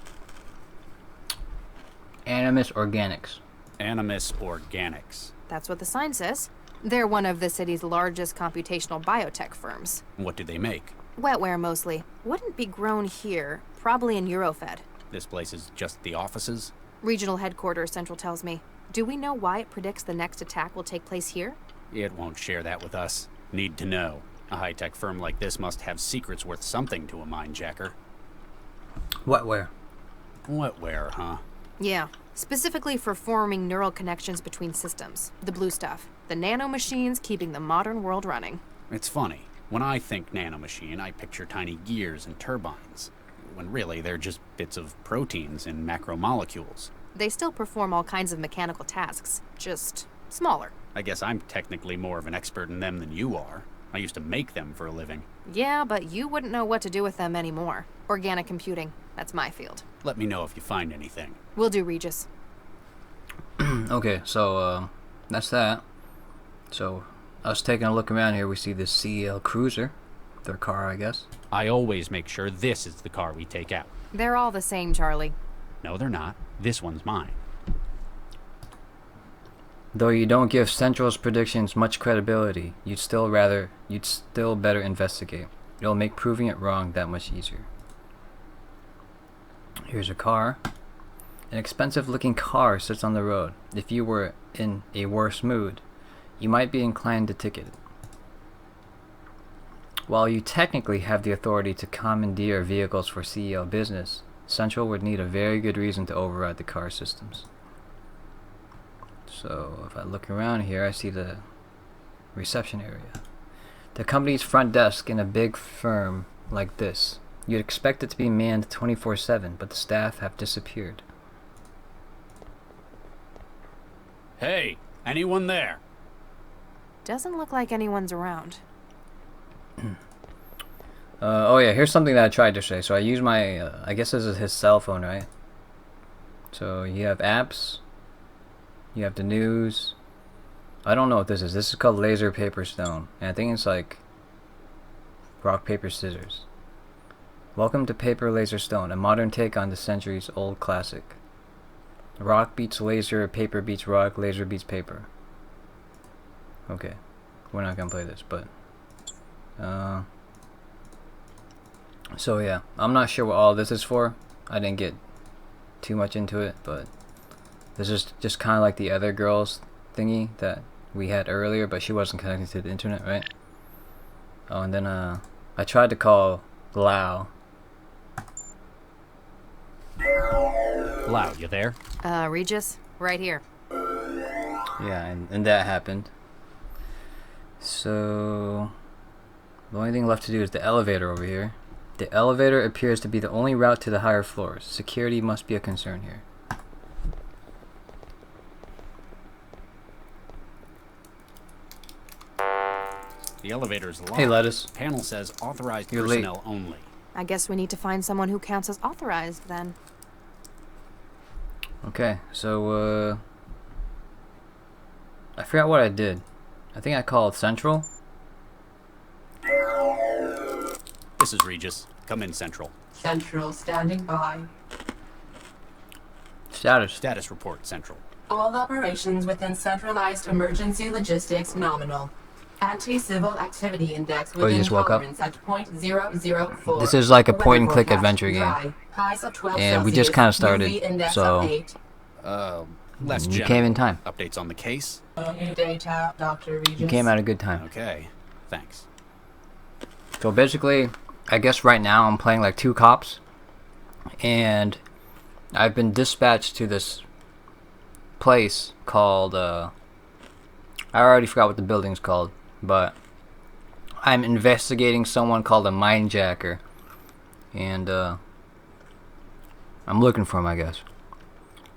Animus Organics. Animus Organics. That's what the sign says. They're one of the city's largest computational biotech firms. What do they make? Wetware mostly. Wouldn't be grown here, probably in Eurofed. This place is just the offices? Regional headquarters, Central tells me. Do we know why it predicts the next attack will take place here? It won't share that with us. Need to know. A high-tech firm like this must have secrets worth something to a mindjacker. Wetware. Wetware, huh? Yeah. Specifically for forming neural connections between systems. The blue stuff. The nanomachines keeping the modern world running. It's funny. When I think nanomachine, I picture tiny gears and turbines. When really, they're just bits of proteins and macromolecules. They still perform all kinds of mechanical tasks, just smaller. I guess I'm technically more of an expert in them than you are. I used to make them for a living. Yeah, but you wouldn't know what to do with them anymore. Organic computing, that's my field. Let me know if you find anything. Will do, Regis. Okay, so, that's that. So, us taking a look around here, we see this CL Cruiser. Their car, I guess. I always make sure this is the car we take out. They're all the same, Charlie. No, they're not. This one's mine. Though you don't give Central's predictions much credibility, you'd still better investigate. It'll make proving it wrong that much easier. Here's a car. An expensive looking car sits on the road. If you were in a worse mood, you might be inclined to ticket it. While you technically have the authority to commandeer vehicles for CEO business, Central would need a very good reason to override the car systems. So if I look around here, I see the reception area. The company's front desk in a big firm like this. You'd expect it to be manned 24/7, but the staff have disappeared. Hey, anyone there? Doesn't look like anyone's around. Oh yeah, here's something that I tried to say. So I use my, I guess this is his cell phone, right? So you have apps, you have the news. I don't know what this is. This is called Laser Paper Stone, and I think it's like rock paper scissors. Welcome to Paper Laser Stone, a modern take on the century's old classic. Rock beats laser, paper beats rock, laser beats paper. Okay, we're not gonna play this, but so yeah, I'm not sure what all this is for. I didn't get too much into it, but this is just kind of like the other girls thingy that we had earlier, but she wasn't connected to the internet, right? Oh, and then I tried to call Lau. Lau, you there? Regis, right here. Yeah, and that happened. So the only thing left to do is the elevator over here. The elevator appears to be the only route to the higher floors. Security must be a concern here. The elevator's locked. Hey, Lettuce. Panel says authorized You're personnel only. I guess we need to find someone who counts as authorized, then. Okay, so, I forgot what I did. I think I called Central. This is Regis. Come in, Central. Central standing by. Status. Status report, Central. All operations within centralized emergency logistics nominal. Anti-civil activity index you within just woke up? tolerance at .004. This is like a Weather point-and-click forecast adventure dry. game. Highs of 12 And we Celsius, just kind of started, UV index so of 8. Less you general. came in time. Updates on the case? New data, Dr. Regis. You came at a good time. Okay, thanks. So basically, I guess right now I'm playing like 2 cops, and I've been dispatched to this place called, I already forgot what the building's called, but I'm investigating someone called a mindjacker, and I'm looking for him, I guess.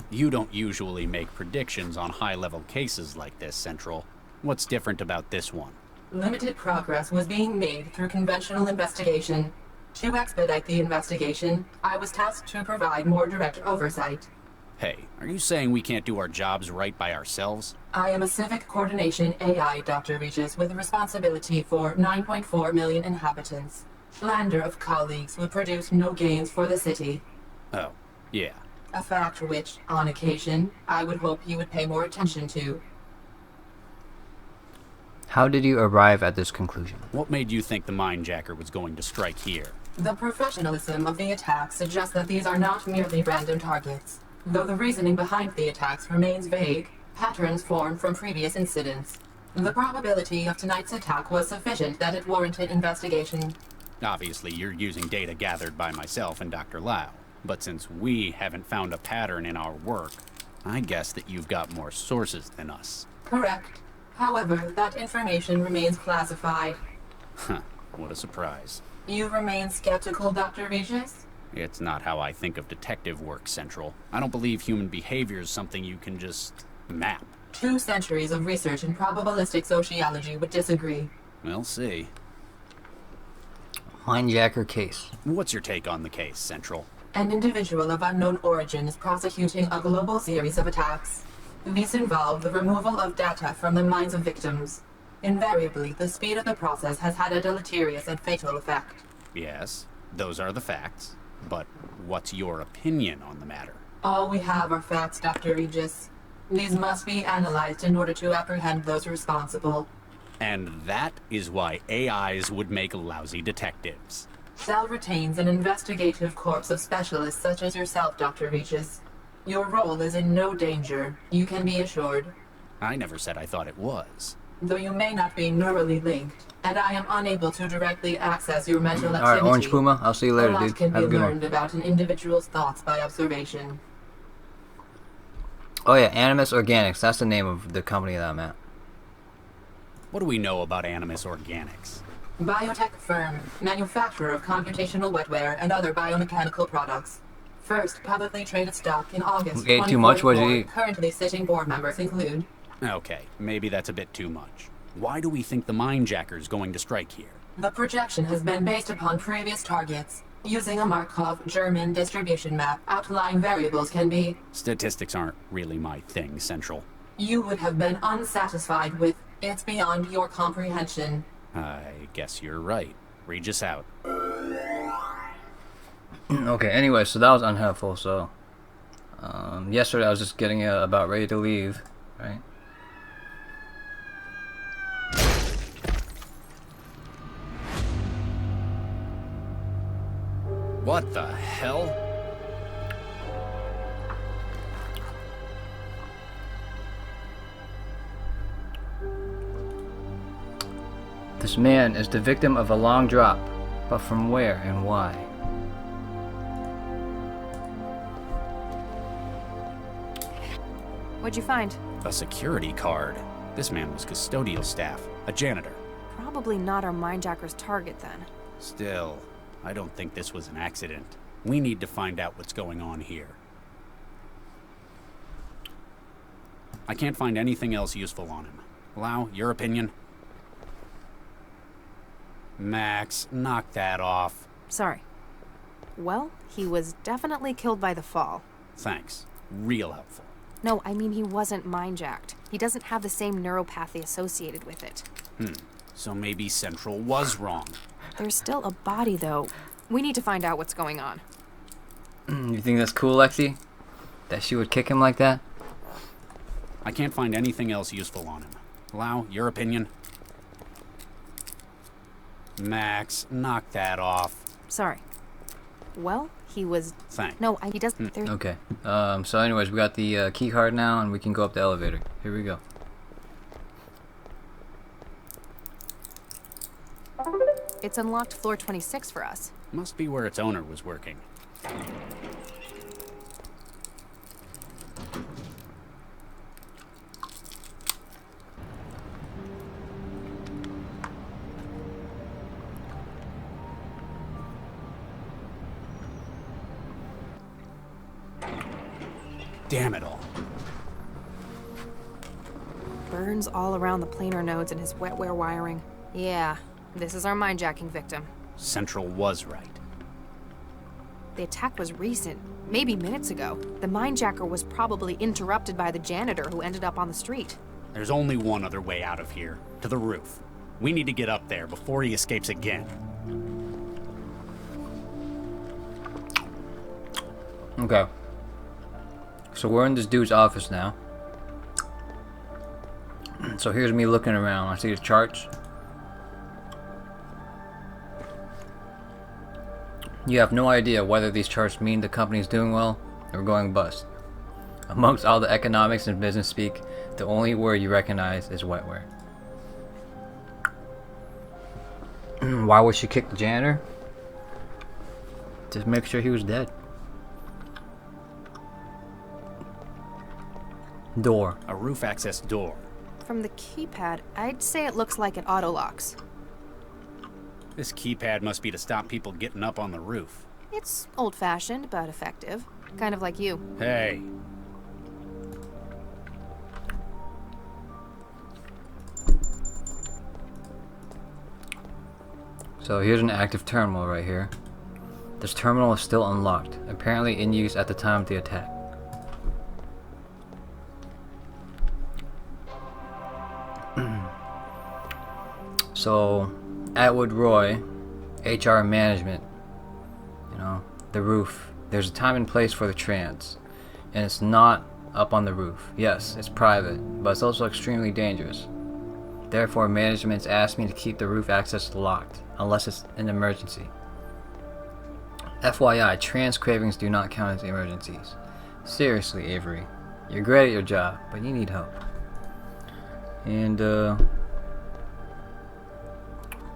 You don't usually make predictions on high-level cases like this, Central. What's different about this one? Limited progress was being made through conventional investigation. To expedite the investigation, I was tasked to provide more direct oversight. Hey, are you saying we can't do our jobs right by ourselves? I am a civic coordination AI, Dr. Regis, with responsibility for 9.4 million inhabitants. Lander of colleagues will produce no gains for the city. Oh, yeah. A fact which, on occasion, I would hope you would pay more attention to. How did you arrive at this conclusion? What made you think the mindjacker was going to strike here? The professionalism of the attack suggests that these are not merely random targets. Though the reasoning behind the attacks remains vague, patterns form from previous incidents. The probability of tonight's attack was sufficient that it warranted investigation. Obviously, you're using data gathered by myself and Dr. Lau. But since we haven't found a pattern in our work, I guess that you've got more sources than us. Correct. However, that information remains classified. Huh, what a surprise. You remain skeptical, Dr. Regis? It's not how I think of detective work, Central. I don't believe human behavior is something you can just map. 2 centuries of research in probabilistic sociology would disagree. We'll see. Mindjacker case. What's your take on the case, Central? An individual of unknown origin is prosecuting a global series of attacks. These involve the removal of data from the minds of victims. Invariably, the speed of the process has had a deleterious and fatal effect. Yes, those are the facts. But what's your opinion on the matter? All we have are facts, Dr. Regis. These must be analyzed in order to apprehend those responsible. And that is why AIs would make lousy detectives. Cell retains an investigative corps of specialists such as yourself, Dr. Regis. Your role is in no danger, you can be assured. I never said I thought it was. Though you may not be neurally linked, and I am unable to directly access your mental activity. Alright, Orange Puma, I'll see you later, a lot dude. can Have be a good learned one. about an individual's thoughts by observation. Oh yeah, Animus Organics, that's the name of the company that I'm at. What do we know about Animus Organics? Biotech firm, manufacturer of computational wetware and other biomechanical products. First publicly traded stock in August You ate too much? What did you eat? Currently sitting board members include... Okay, maybe that's a bit too much. Why do we think the mindjacker's going to strike here? The projection has been based upon previous targets. Using a Markov German distribution map, outlying variables can be... Statistics aren't really my thing, Central. You would have been unsatisfied with... It's beyond your comprehension. I guess you're right. Regis out. Okay, anyway, so that was unhelpful, so... yesterday I was just getting about ready to leave, right? What the hell? This man is the victim of a long drop, but from where and why? What'd you find? A security card. This man was custodial staff, a janitor. Probably not our mindjacker's target then. Still, I don't think this was an accident. We need to find out what's going on here. I can't find anything else useful on him. Lau, your opinion? Max, knock that off. Sorry. Well, he was definitely killed by the fall. Thanks. Real helpful. No, I mean he wasn't mind-jacked. He doesn't have the same neuropathy associated with it. So maybe Central was wrong. There's still a body, though. We need to find out what's going on. You think that's cool, Lexi? That she would kick him like that? I can't find anything else useful on him. Lau, your opinion? Max, knock that off. Sorry. Well, he was... Thanks. No, he doesn't... Okay. So anyways, we got the key card now, and we can go up the elevator. Here we go. It's unlocked floor 26 for us. Must be where its owner was working. Damn it all. Burns all around the planar nodes in his wetware wiring. Yeah, this is our mindjacking victim. Central was right. The attack was recent, maybe minutes ago. The mindjacker was probably interrupted by the janitor who ended up on the street. There's only one other way out of here, to the roof. We need to get up there before he escapes again. Okay. So we're in this dude's office now. So here's me looking around. I see the charts. You have no idea whether these charts mean the company's doing well or going bust. Amongst all the economics and business speak, the only word you recognize is wetware. Why would she kick the janitor? Just make sure he was dead. Door. A roof access door. From the keypad, I'd say it looks like it auto-locks. This keypad must be to stop people getting up on the roof. It's old-fashioned, but effective. Kind of like you. Hey. So here's an active terminal right here. This terminal is still unlocked, apparently in use at the time of the attack. So, Atwood Roy, HR management, you know, the roof. There's a time and place for the trans, and it's not up on the roof. Yes, it's private, but it's also extremely dangerous. Therefore, management's asked me to keep the roof access locked, unless it's an emergency. FYI, trans cravings do not count as emergencies. Seriously, Avery, you're great at your job, but you need help. And,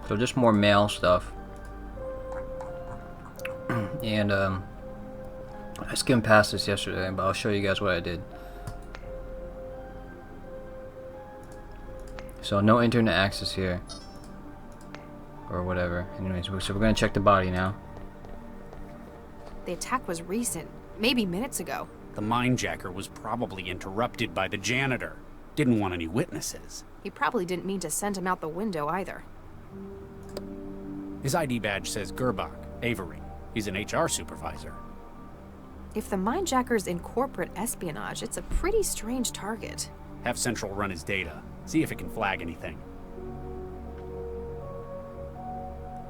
so just more mail stuff. And I skimmed past this yesterday, but I'll show you guys what I did. So no internet access here, or whatever. Anyways, so we're gonna check the body now. The attack was recent, maybe minutes ago. The mindjacker was probably interrupted by the janitor. Didn't want any witnesses. He probably didn't mean to send him out the window either. His ID badge says Gerbach, Avery. He's an HR supervisor. If the mindjacker's in corporate espionage, it's a pretty strange target. Have Central run his data. See if it can flag anything.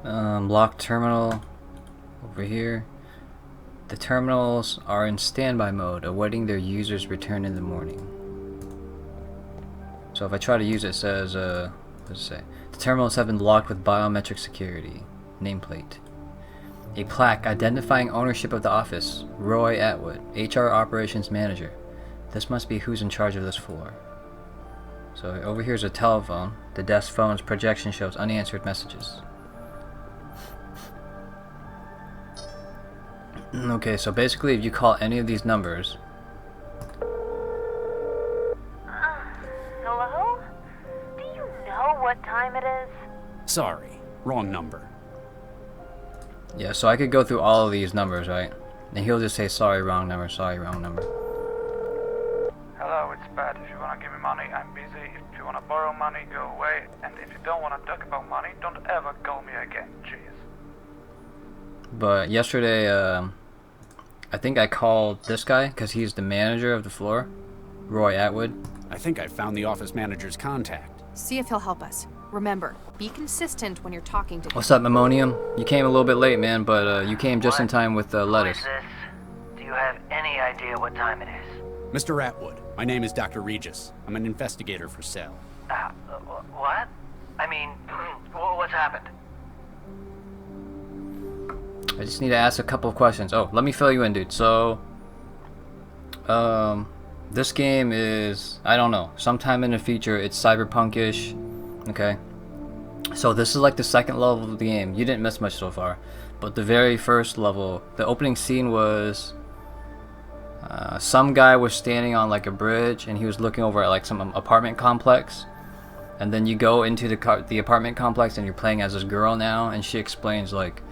Locked terminal over here. The terminals are in standby mode, awaiting their users' return in the morning. So if I try to use it, it says, what does it say? The terminals have been locked with biometric security. Nameplate. A plaque identifying ownership of the office. Roy Atwood, HR Operations Manager. This must be who's in charge of this floor. So over here's a telephone. The desk phone's projection shows unanswered messages. Okay, so basically if you call any of these numbers... Hello? Do you know what time it is? Sorry, wrong number. Yeah, so I could go through all of these numbers, right? And he'll just say, sorry, wrong number, sorry, wrong number. Hello, it's Pat. If you want to give me money, I'm busy. If you want to borrow money, go away. And if you don't want to talk about money, don't ever call me again. Jeez. But yesterday, I think I called this guy because he's the manager of the floor, Roy Atwood. I think I found the office manager's contact. See if he'll help us. Remember, be consistent when you're talking to him. What's up, Ammonium? You came a little bit late, man, but you came just in time with lettuce. Who is this? Do you have any idea what time it is? Mr. Atwood, my name is Dr. Regis. I'm an investigator for Cell. What? I mean, what's happened? I just need to ask a couple of questions. Oh, let me fill you in, dude. So, this game is, I don't know, sometime in the future. It's cyberpunk-ish, okay? So this is like the second level of the game. You didn't miss much so far. But the very first level, the opening scene was some guy was standing on like a bridge and he was looking over at like some apartment complex. And then you go into the apartment complex and you're playing as this girl now, and she explains like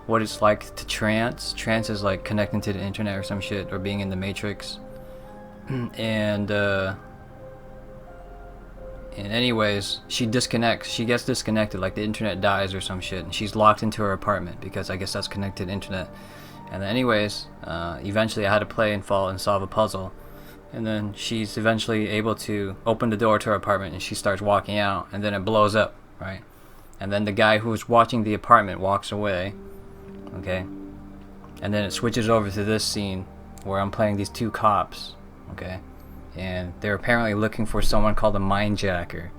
what it's like to trance. Trance is like connecting to the internet or some shit, or being in the Matrix. And anyways, she disconnects. She gets disconnected, like the internet dies or some shit, and she's locked into her apartment because I guess that's connected to internet. And then anyways, eventually I had to play and solve a puzzle. And then she's eventually able to open the door to her apartment, and she starts walking out, and then it blows up, right? And then the guy who's watching the apartment walks away, okay? And then it switches over to this scene where I'm playing these two cops, okay? And they're apparently looking for someone called a mindjacker.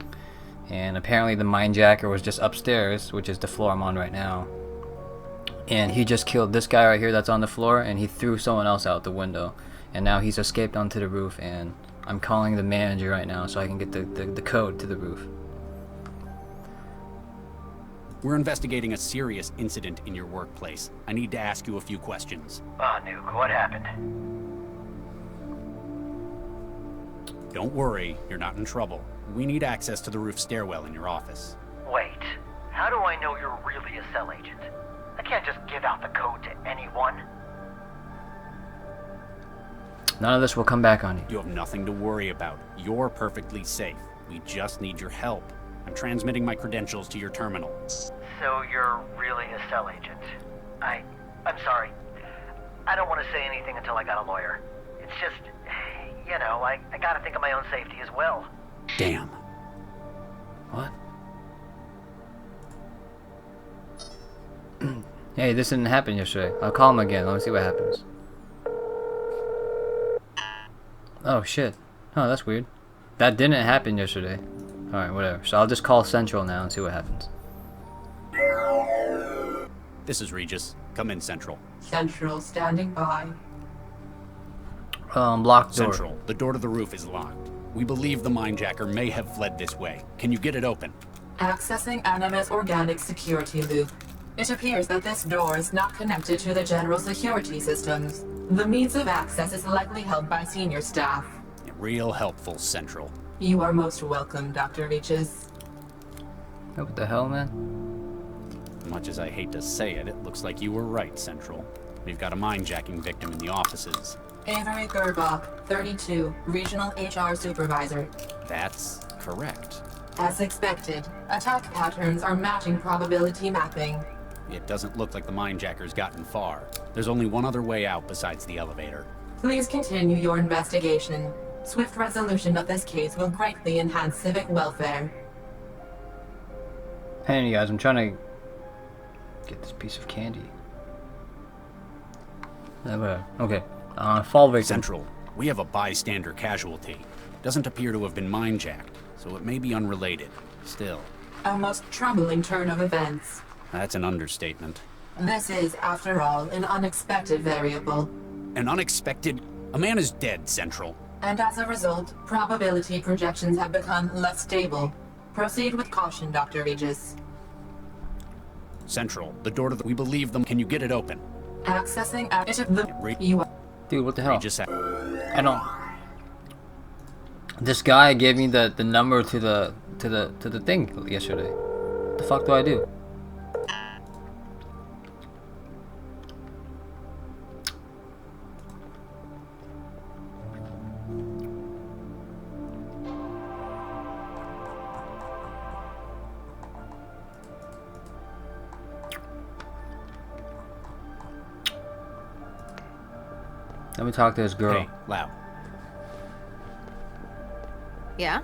And apparently the mindjacker was just upstairs, which is the floor I'm on right now. And he just killed this guy right here that's on the floor, and he threw someone else out the window. And now he's escaped onto the roof, and I'm calling the manager right now so I can get the code to the roof. We're investigating a serious incident in your workplace. I need to ask you a few questions. Nuke, what happened? Don't worry, you're not in trouble. We need access to the roof stairwell in your office. Wait, how do I know you're really a cell agent? I can't just give out the code to anyone. None of this will come back on you. You have nothing to worry about. You're perfectly safe. We just need your help. I'm transmitting my credentials to your terminal. So you're really a cell agent? I'm sorry. I don't want to say anything until I got a lawyer. It's just, you know, I gotta think of my own safety as well. Damn. What? Hey, this didn't happen yesterday. I'll call him again. Let me see what happens. Oh shit. Oh, that's weird. That didn't happen yesterday. Alright, whatever. So I'll just call Central now and see what happens. This is Regis. Come in, Central. Central standing by. Locked door. Central, the door to the roof is locked. We believe the mindjacker may have fled this way. Can you get it open? Accessing Animus Organic Security Loop. It appears that this door is not connected to the general security systems. The means of access is likely held by senior staff. Real helpful, Central. You are most welcome, Dr. Regis. What the hell, man? Much as I hate to say it, it looks like you were right, Central. We've got a mindjacking victim in the offices. Avery Gerbach, 32, Regional HR Supervisor. That's correct. As expected, attack patterns are matching probability mapping. It doesn't look like the mindjacker's gotten far. There's only one other way out besides the elevator. Please continue your investigation. Swift resolution of this case will greatly enhance civic welfare. Hey guys, I'm trying to get this piece of candy. Okay. Fall victim. Central, we have a bystander casualty. Doesn't appear to have been mindjacked, so it may be unrelated. Still. A most troubling turn of events. That's an understatement. This is, after all, an unexpected variable. An unexpected? A man is dead, Central. And as a result, probability projections have become less stable. Proceed with caution, Dr. Regis. Central, the door to the... We believe them. Can you get it open? Accessing the... Dude, what the hell? Regis, I don't... This guy gave me the number to the thing yesterday. What the fuck do I do? Let me talk to this girl. Hey, Lau. Yeah?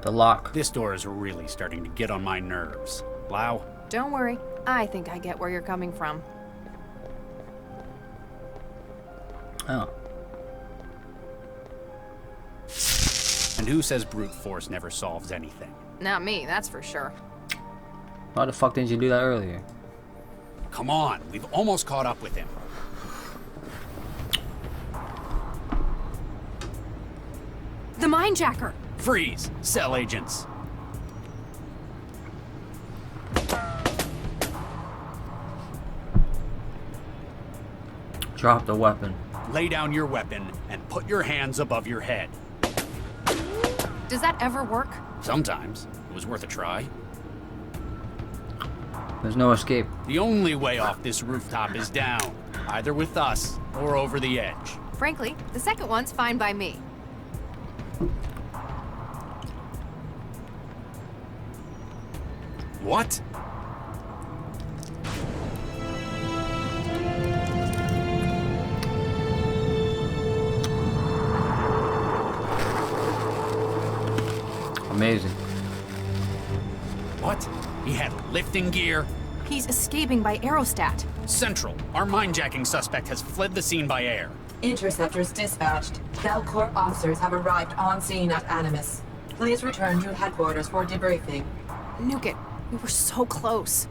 The lock. This door is really starting to get on my nerves. Lau? Don't worry. I think I get where you're coming from. Oh. And who says brute force never solves anything? Not me, that's for sure. Why the fuck didn't you do that earlier? Come on, we've almost caught up with him. The Mindjacker! Freeze! Cell agents! Drop the weapon. Lay down your weapon and put your hands above your head. Does that ever work? Sometimes. It was worth a try. There's no escape. The only way off this rooftop is down. Either with us or over the edge. Frankly, the second one's fine by me. What? Amazing. What? He had lifting gear? He's escaping by aerostat. Central, our mindjacking suspect has fled the scene by air. Interceptors dispatched. Belcorp officers have arrived on scene at Animus. Please return to headquarters for debriefing. Nuke it. We were so close.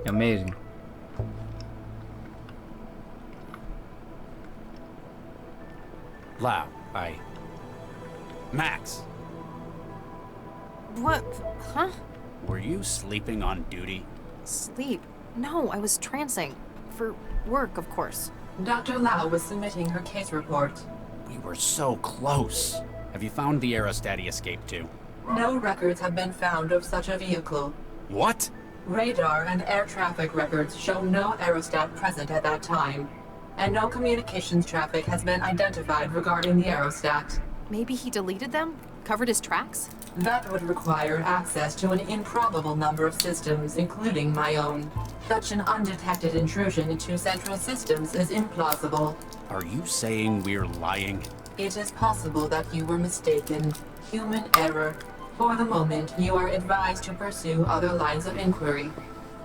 Amazing. Lau, Max, What? Huh? were you sleeping on duty? Sleep? No, I was trancing. For work, of course. Dr. Lau was submitting her case report. We were so close. Have you found the aerostat he escaped to? No records have been found of such a vehicle. What? Radar and air traffic records show no aerostat present at that time, and no communications traffic has been identified regarding the aerostat. Maybe he deleted them? Covered his tracks? That would require access to an improbable number of systems, including my own. Such an undetected intrusion into central systems is implausible. Are you saying we're lying? It is possible that you were mistaken. Human error. For the moment, you are advised to pursue other lines of inquiry.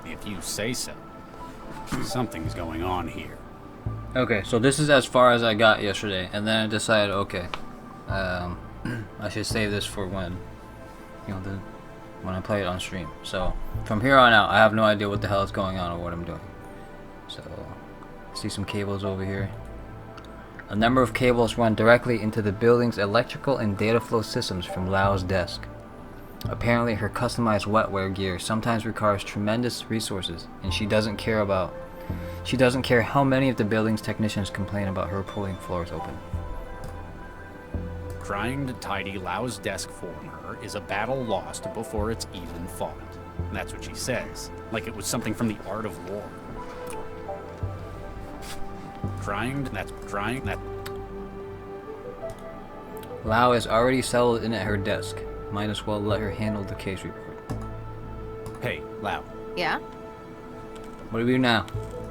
If you say so. Something's going on here. Okay, so this is as far as I got yesterday, and then I decided, okay, I should save this for when, when I play it on stream. So from here on out, I have no idea what the hell is going on or what I'm doing. So, see some cables over here. A number of cables run directly into the building's electrical and data flow systems from Lau's desk. Apparently, her customized wetware gear sometimes requires tremendous resources, and she doesn't care how many of the building's technicians complain about her pulling floors open. Trying to tidy Lau's desk for her is a battle lost before it's even fought. That's what she says, like it was something from the art of war. Lau is already settled in at her desk. Might as well let her handle the case report. Hey, Lau. Yeah? What do we do now?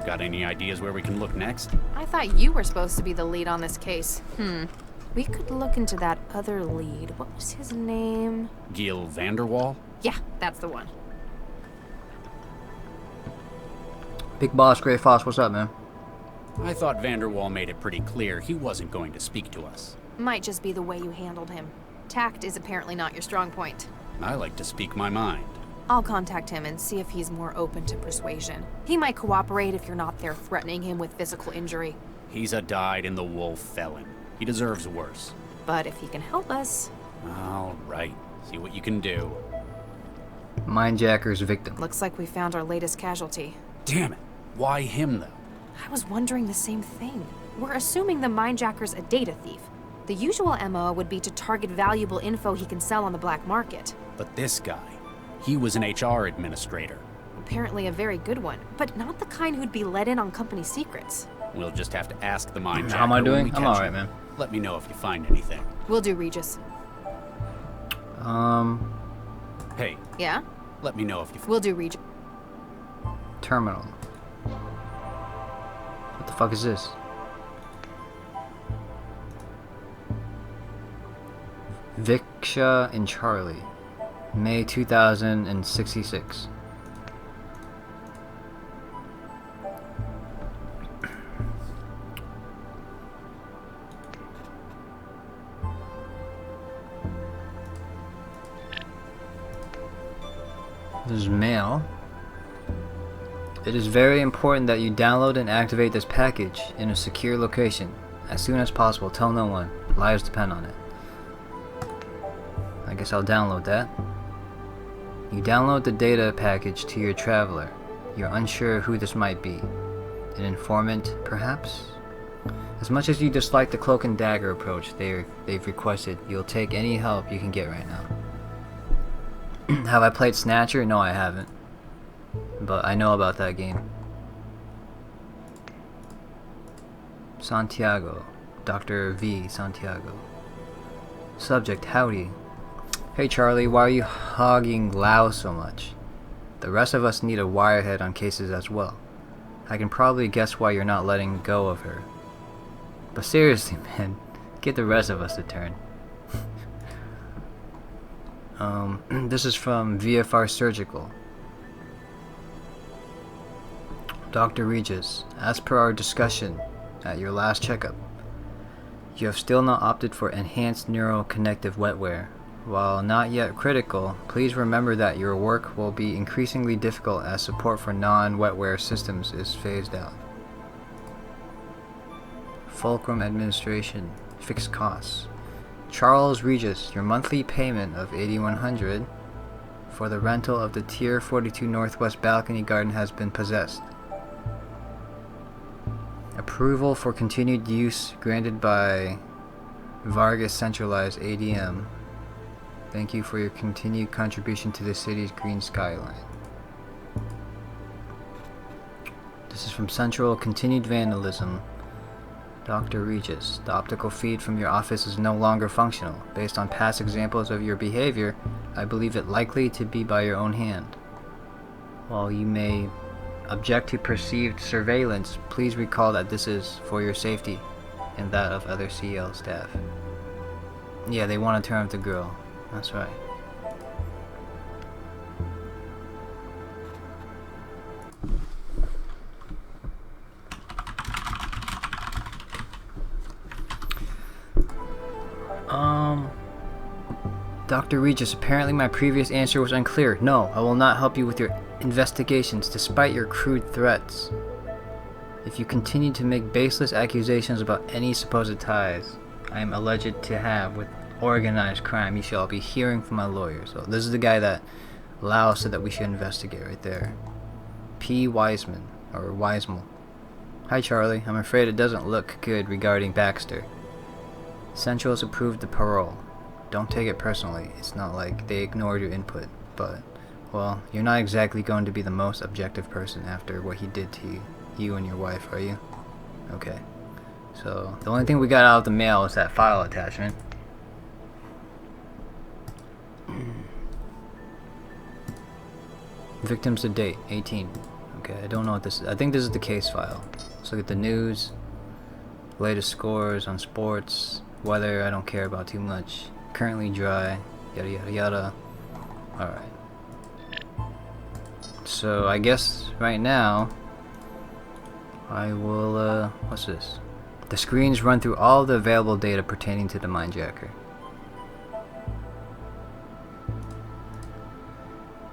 Got any ideas where we can look next? I thought you were supposed to be the lead on this case. We could look into that other lead. What was his name? Gil Vanderwall? Yeah, that's the one. Big Boss Gray Foss, what's up, man? I thought Vanderwall made it pretty clear he wasn't going to speak to us. Might just be the way you handled him. Tact is apparently not your strong point. I like to speak my mind. I'll contact him and see if he's more open to persuasion. He might cooperate if you're not there threatening him with physical injury. He's a dyed-in-the-wool felon. He deserves worse. But if he can help us... All right. See what you can do. Mindjacker's victim. Looks like we found our latest casualty. Damn it. Why him, though? I was wondering the same thing. We're assuming the Mindjacker's a data thief. The usual MO would be to target valuable info he can sell on the black market. But this guy, he was an HR administrator. Apparently a very good one, but not the kind who'd be let in on company secrets. We'll just have to ask the Mindjacker. How am I doing? I'm alright, man. Let me know if you find anything. Will do, Regis. Hey. Yeah? Let me know if you... Will do, Regent. Terminal. What the fuck is this? Viksha and Charlie. May 2066. This is mail. It is very important that you download and activate this package in a secure location as soon as possible. Tell no one. Lives depend on it. I guess I'll download that. You download the data package to your traveler. You're unsure who this might be. An informant, perhaps? As much as you dislike the cloak and dagger approach they've requested, you'll take any help you can get right now. Have I played Snatcher? No, I haven't. But I know about that game. Santiago. Dr. V. Santiago. Subject, howdy. Hey Charlie, why are you hogging Lao so much? The rest of us need a wirehead on cases as well. I can probably guess why you're not letting go of her. But seriously, man, get the rest of us to turn. This is from VFR Surgical. Dr. Regis, as per our discussion at your last checkup, you have still not opted for enhanced neuroconnective wetware. While not yet critical, please remember that your work will be increasingly difficult as support for non-wetware systems is phased out. Fulcrum Administration, fixed costs. Charles Regis, your monthly payment of $8,100 for the rental of the Tier 42 Northwest Balcony Garden has been possessed. Approval for continued use granted by Vargas Centralized ADM. Thank you for your continued contribution to the city's green skyline. This is from Central. Continued vandalism. Dr. Regis, the optical feed from your office is no longer functional. Based on past examples of your behavior, I believe it likely to be by your own hand. While you may object to perceived surveillance, please recall that this is for your safety and that of other CL staff. Yeah, they want to turn up the grill. That's right. Dr. Regis, apparently my previous answer was unclear. No, I will not help you with your investigations despite your crude threats. If you continue to make baseless accusations about any supposed ties I am alleged to have with organized crime, you shall be hearing from my lawyer. So this is the guy that Lau said that we should investigate right there. P. Wiseman, or Wiseman. Hi Charlie, I'm afraid it doesn't look good regarding Baxter. Central has approved the parole. Don't take it personally, it's not like they ignored your input, but, well, you're not exactly going to be the most objective person after what he did to you and your wife, are you? Okay. So, the only thing we got out of the mail is that file attachment. Victims to date, 18. Okay, I don't know what this is. I think this is the case file. Let's look at the news. Latest scores on sports. Weather, I don't care about too much. Currently dry. Yada yada yada. Alright. So, I guess right now I will, what's this? The screens run through all the available data pertaining to the Mindjacker.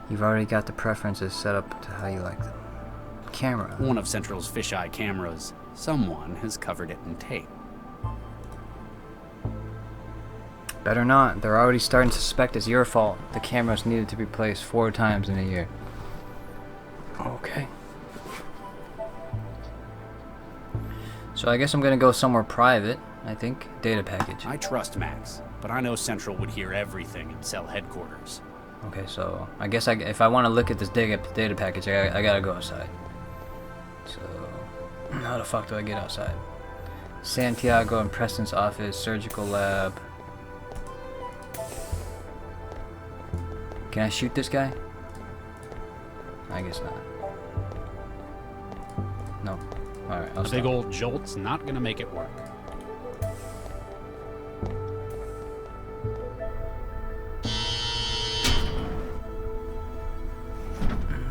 You've already got the preferences set up to how you like them. Camera. One of Central's fisheye cameras. Someone has covered it in tape. Better not. They're already starting to suspect it's your fault. The cameras needed to be replaced 4 times in a year. Okay. So I guess I'm gonna go somewhere private, I think. Data package. I trust Max, but I know Central would hear everything in cell headquarters. Okay, so I guess if I want to look at this data package, I gotta go outside. So, how the fuck do I get outside? Santiago and Preston's office, surgical lab. Can I shoot this guy? I guess not. No. Alright, I'll A stop. big old jolt's not gonna make it work.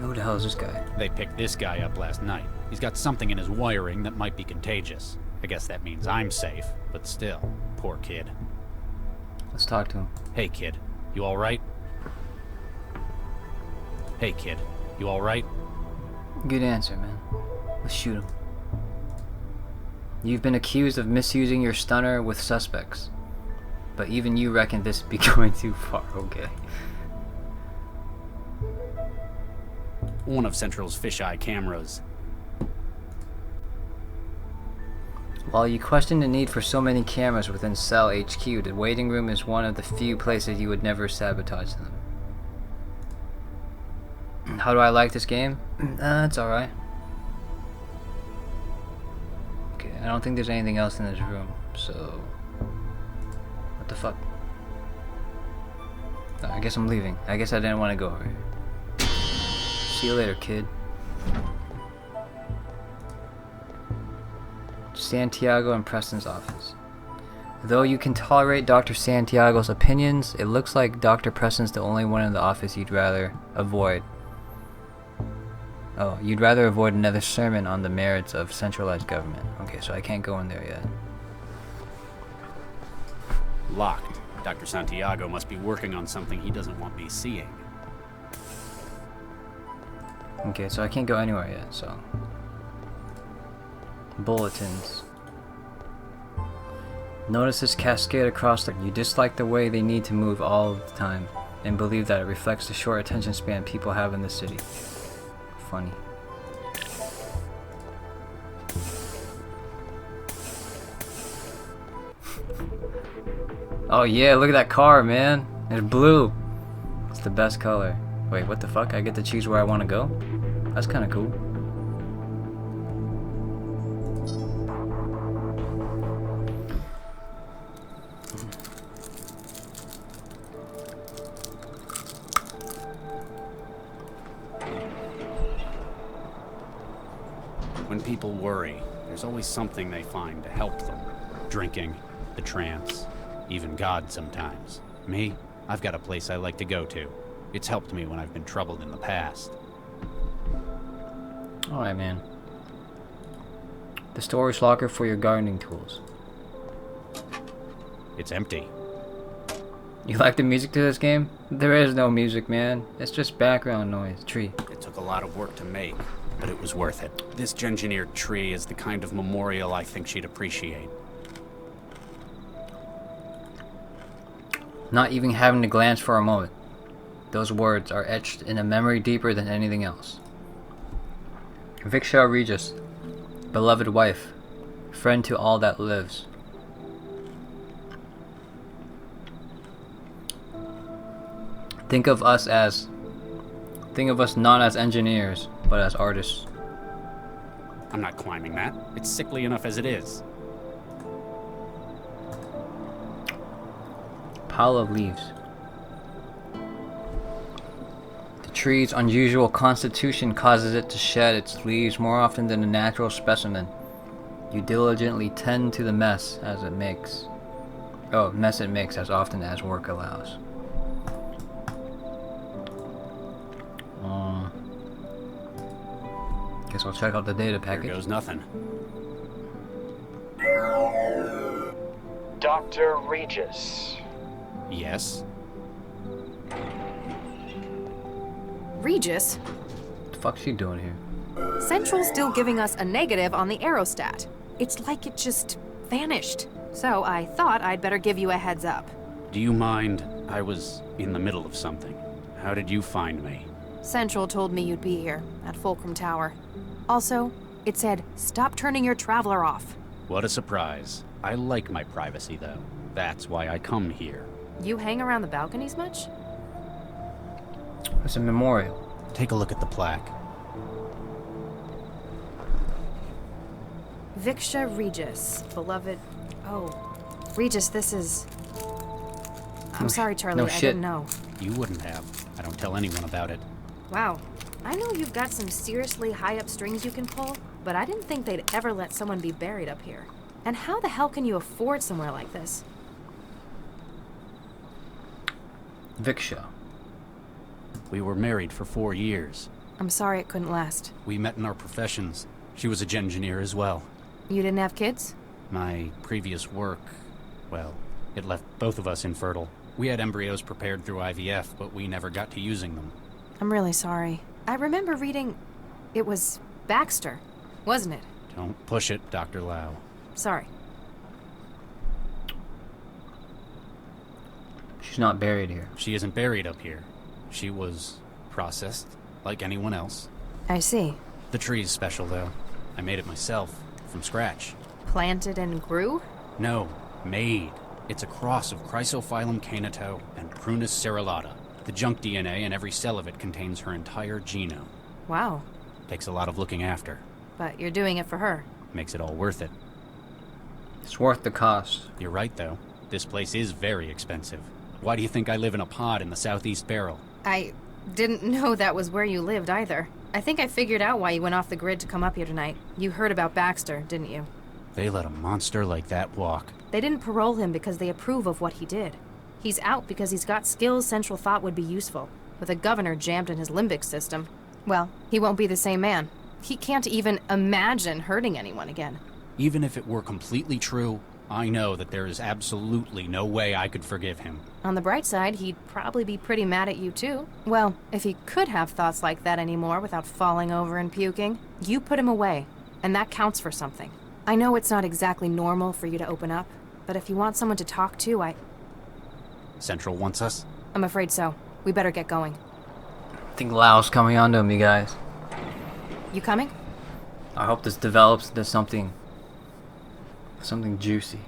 Who the hell is this guy? They picked this guy up last night. He's got something in his wiring that might be contagious. I guess that means I'm safe, but still, poor kid. Let's talk to him. Hey kid, you alright? Hey kid, you alright? Good answer, man. Let's shoot him. You've been accused of misusing your stunner with suspects. But even you reckon this would be going too far, okay. One of Central's fisheye cameras. While you question the need for so many cameras within Cell HQ, the waiting room is one of the few places you would never sabotage them. How do I like this game? It's alright. Okay, I don't think there's anything else in this room, so... What the fuck? I guess I'm leaving. I guess I didn't want to go over here. See you later, kid. Santiago and Preston's office. Though you can tolerate Dr. Santiago's opinions, it looks like Dr. Preston's the only one in the office you'd rather avoid. Oh, you'd rather avoid another sermon on the merits of centralized government. Okay, so I can't go in there yet. Locked. Dr. Santiago must be working on something he doesn't want me seeing. Okay, so I can't go anywhere yet, so... Bulletins. Notice this cascade across the... You dislike the way they need to move all the time, and believe that it reflects the short attention span people have in the city. Funny. Oh yeah, look at that car, man. It's blue. It's the best color. Wait, what the fuck? I get to choose where I want to go? That's kind of cool. When people worry, there's always something they find to help them. Drinking, the trance, even God sometimes. Me, I've got a place I like to go to. It's helped me when I've been troubled in the past. Alright, man. The storage locker for your gardening tools. It's empty. You like the music to this game? There is no music, man. It's just background noise. Tree. It took a lot of work to make, but it was worth it. This engineered tree is the kind of memorial I think she'd appreciate. Not even having to glance for a moment. Those words are etched in a memory deeper than anything else. Viksha Regis, beloved wife, friend to all that lives. Think of us not as engineers, but as artists. I'm not climbing that. It's sickly enough as it is. Pile of leaves. The tree's unusual constitution causes it to shed its leaves more often than a natural specimen. You diligently tend to the mess as it makes. Oh, mess it makes as often as work allows. Guess I'll check out the data package. Here goes nothing. Dr. Regis. Yes? Regis? What the fuck's she doing here? Central's still giving us a negative on the aerostat. It's like it just vanished. So I thought I'd better give you a heads up. Do you mind? I was in the middle of something. How did you find me? Central told me you'd be here, at Fulcrum Tower. Also, it said, stop turning your traveler off. What a surprise. I like my privacy, though. That's why I come here. You hang around the balconies much? It's a memorial. Take a look at the plaque. Viksha Regis, beloved... Oh, Regis, this is... I'm sorry, Charlie, No I shit. didn't know. You wouldn't have. I don't tell anyone about it. Wow, I know you've got some seriously high up strings you can pull, but I didn't think they'd ever let someone be buried up here. And how the hell can you afford somewhere like this? Viksha. We were married for 4 years. I'm sorry it couldn't last. We met in our professions. She was a engineer as well. You didn't have kids? My previous work, well, it left both of us infertile. We had embryos prepared through IVF, but we never got to using them. I'm really sorry. I remember reading... It was Baxter, wasn't it? Don't push it, Dr. Lau. Sorry. She's not buried here. She isn't buried up here. She was processed, like anyone else. I see. The tree's special, though. I made it myself, from scratch. Planted and grew? No, made. It's a cross of Chrysophyllum canito and Prunus cerulata. The junk DNA in every cell of it contains her entire genome. Wow. Takes a lot of looking after. But you're doing it for her. Makes it all worth it. It's worth the cost. You're right, though. This place is very expensive. Why do you think I live in a pod in the Southeast Barrel? I didn't know that was where you lived, either. I think I figured out why you went off the grid to come up here tonight. You heard about Baxter, didn't you? They let a monster like that walk. They didn't parole him because they approve of what he did. He's out because he's got skills Central thought would be useful. With a governor jammed in his limbic system, well, he won't be the same man. He can't even imagine hurting anyone again. Even if it were completely true, I know that there is absolutely no way I could forgive him. On the bright side, he'd probably be pretty mad at you too. Well, if he could have thoughts like that anymore without falling over and puking, you put him away, and that counts for something. I know it's not exactly normal for you to open up, but if you want someone to talk to, Central wants us? I'm afraid so. We better get going. I think Lau's coming onto him, you guys. You coming? I hope this develops into something juicy.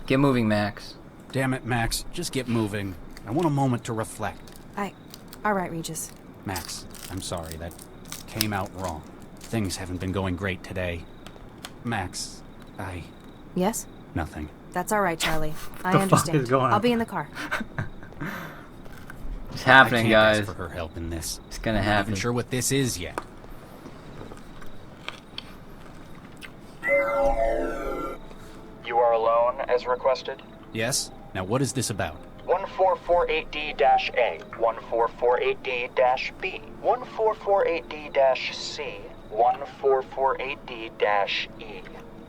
Get moving, Max. Damn it, Max. Just get moving. I want a moment to reflect. All right, Regis. Max, I'm sorry. That came out wrong. Things haven't been going great today. Max, Yes? Nothing. That's all right, Charlie. I The fuck understand. is going on? I'll be in the car. It's happening, I can't guys. ask for her help in this. It's gonna I'm happen. not even sure what this is yet. You are alone, as requested? Yes? Now what is this about? 1448D-A, 1448D-B, 1448D-C, 1448D-E.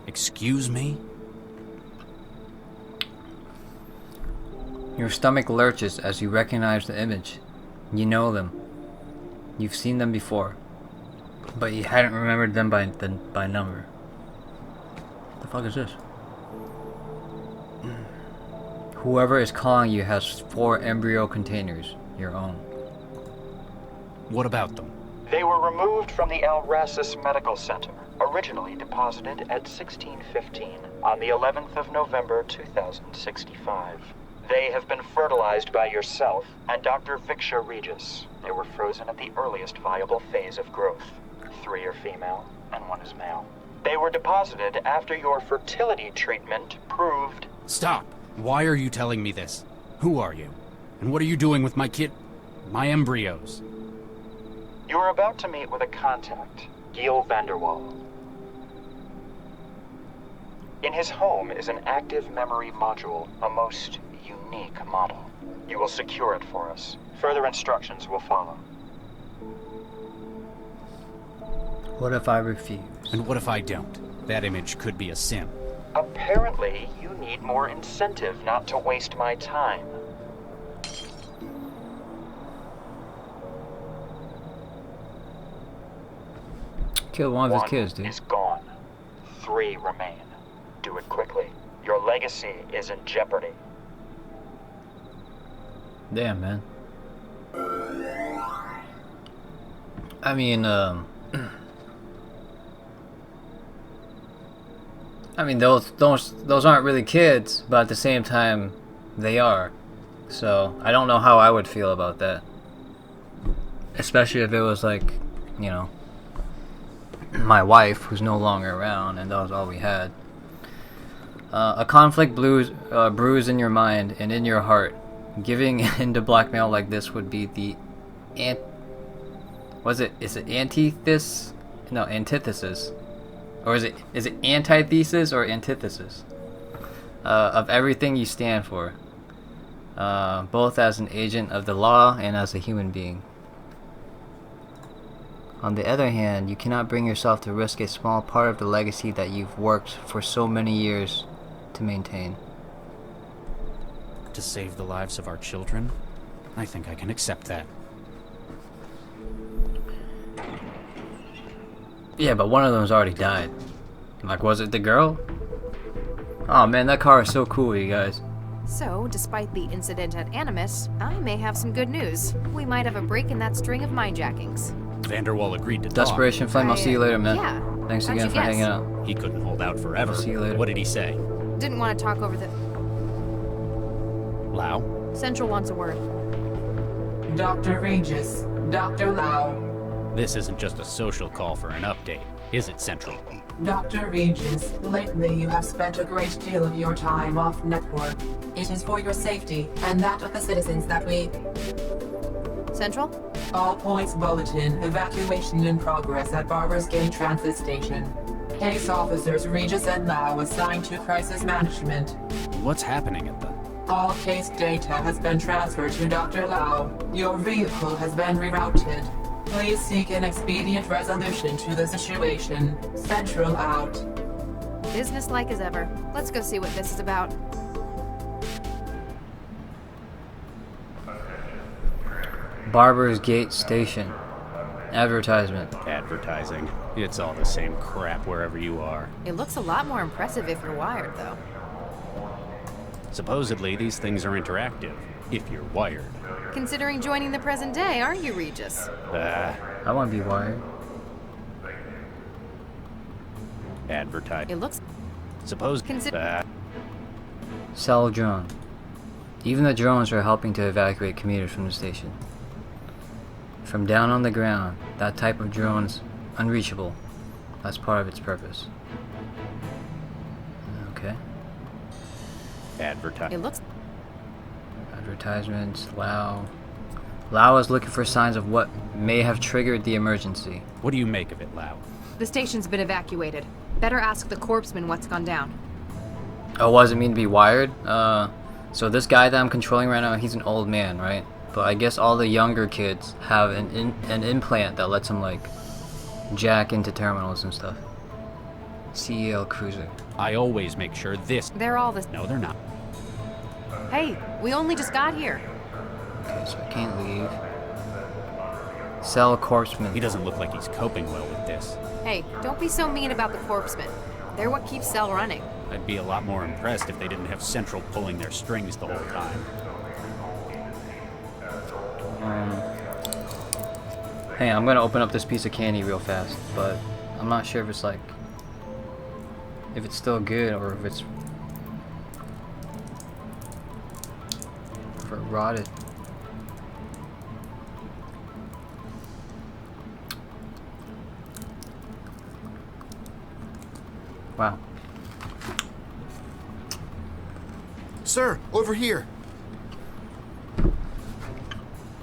Excuse me? Your stomach lurches as you recognize the image. You know them. You've seen them before. But you hadn't remembered them by number. The fuck is this? Whoever is calling you has 4 embryo containers, your own. What about them? They were removed from the Alracis Medical Center, originally deposited at 1615 on the 11th of November 2065. They have been fertilized by yourself and Dr. Viksha Regis. They were frozen at the earliest viable phase of growth. 3 are female and 1 is male. They were deposited after your fertility treatment proved... Stop! Why are you telling me this? Who are you? And what are you doing with my my embryos? You are about to meet with a contact, Giel Vanderwall. In his home is an active memory module, a most unique model. You will secure it for us. Further instructions will follow. What if I refuse? And what if I don't? That image could be a sim. Apparently, you need more incentive not to waste my time. Kill one of his 1 kids, dude. is gone. 3 remain. Do it quickly. Your legacy is in jeopardy. Damn, man. I mean, those aren't really kids, but at the same time, they are. So I don't know how I would feel about that, especially if it was like, you know, my wife who's no longer around, and that was all we had. A conflict brews in your mind and in your heart. Giving in to blackmail like this would be the Was it? Is it antithesis? No, antithesis. Or is it antithesis or antithesis? Of everything you stand for. Both as an agent of the law and as a human being. On the other hand, you cannot bring yourself to risk a small part of the legacy that you've worked for so many years to maintain. To save the lives of our children? I think I can accept that. Yeah, but one of them's already died. Like, was it the girl? Oh man, that car is so cool, you guys. So, despite the incident at Animus, I may have some good news. We might have a break in that string of mindjackings. Vanderwall agreed to Desperation talk. Flame, I'll see you later, man. Yeah. Thanks How'd again you for guess? hanging out. He couldn't hold out forever. See you later. What did he say? Didn't want to talk over the... Lau? Central wants a word. Dr. Regis, Dr. Lau. This isn't just a social call for an update, is it, Central? Dr. Regis, lately you have spent a great deal of your time off network. It is for your safety and that of the citizens that we... Central? All points bulletin, evacuation in progress at Barber's Gate Transit Station. Case officers Regis and Lau assigned to crisis management. What's happening at the... All case data has been transferred to Dr. Lau. Your vehicle has been rerouted. Please seek an expedient resolution to the situation. Central out. Businesslike as ever. Let's go see what this is about. Barber's Gate Station. Advertisement. Advertising. It's all the same crap wherever you are. It looks a lot more impressive if you're wired, though. Supposedly, these things are interactive, if you're wired. Considering joining the present day, aren't you, Regis? I want to be wired. Advertise. It looks... Suppose... Sell a drone. Even the drones are helping to evacuate commuters from the station. From down on the ground, that type of drone's unreachable. That's part of its purpose. Okay. Advertise. It looks... Advertisements, Lau. Lau is looking for signs of what may have triggered the emergency. What do you make of it, Lau? The station's been evacuated. Better ask the corpsman what's gone down. Oh, what does it mean to be wired? So this guy that I'm controlling right now, he's an old man, right? But I guess all the younger kids have an implant that lets them, like, jack into terminals and stuff. CEL Cruiser. I always make sure this... They're all the... No, they're not. Hey, we only just got here. Okay, so I can't leave. Sell a corpsman. He doesn't look like he's coping well with this. Hey, don't be so mean about the corpsmen. They're what keeps Cell running. I'd be a lot more impressed if they didn't have Central pulling their strings the whole time. Hey, I'm gonna open up this piece of candy real fast, but I'm not sure if it's like... if it's still good or if it's... if it rotted. Wow. Sir, over here.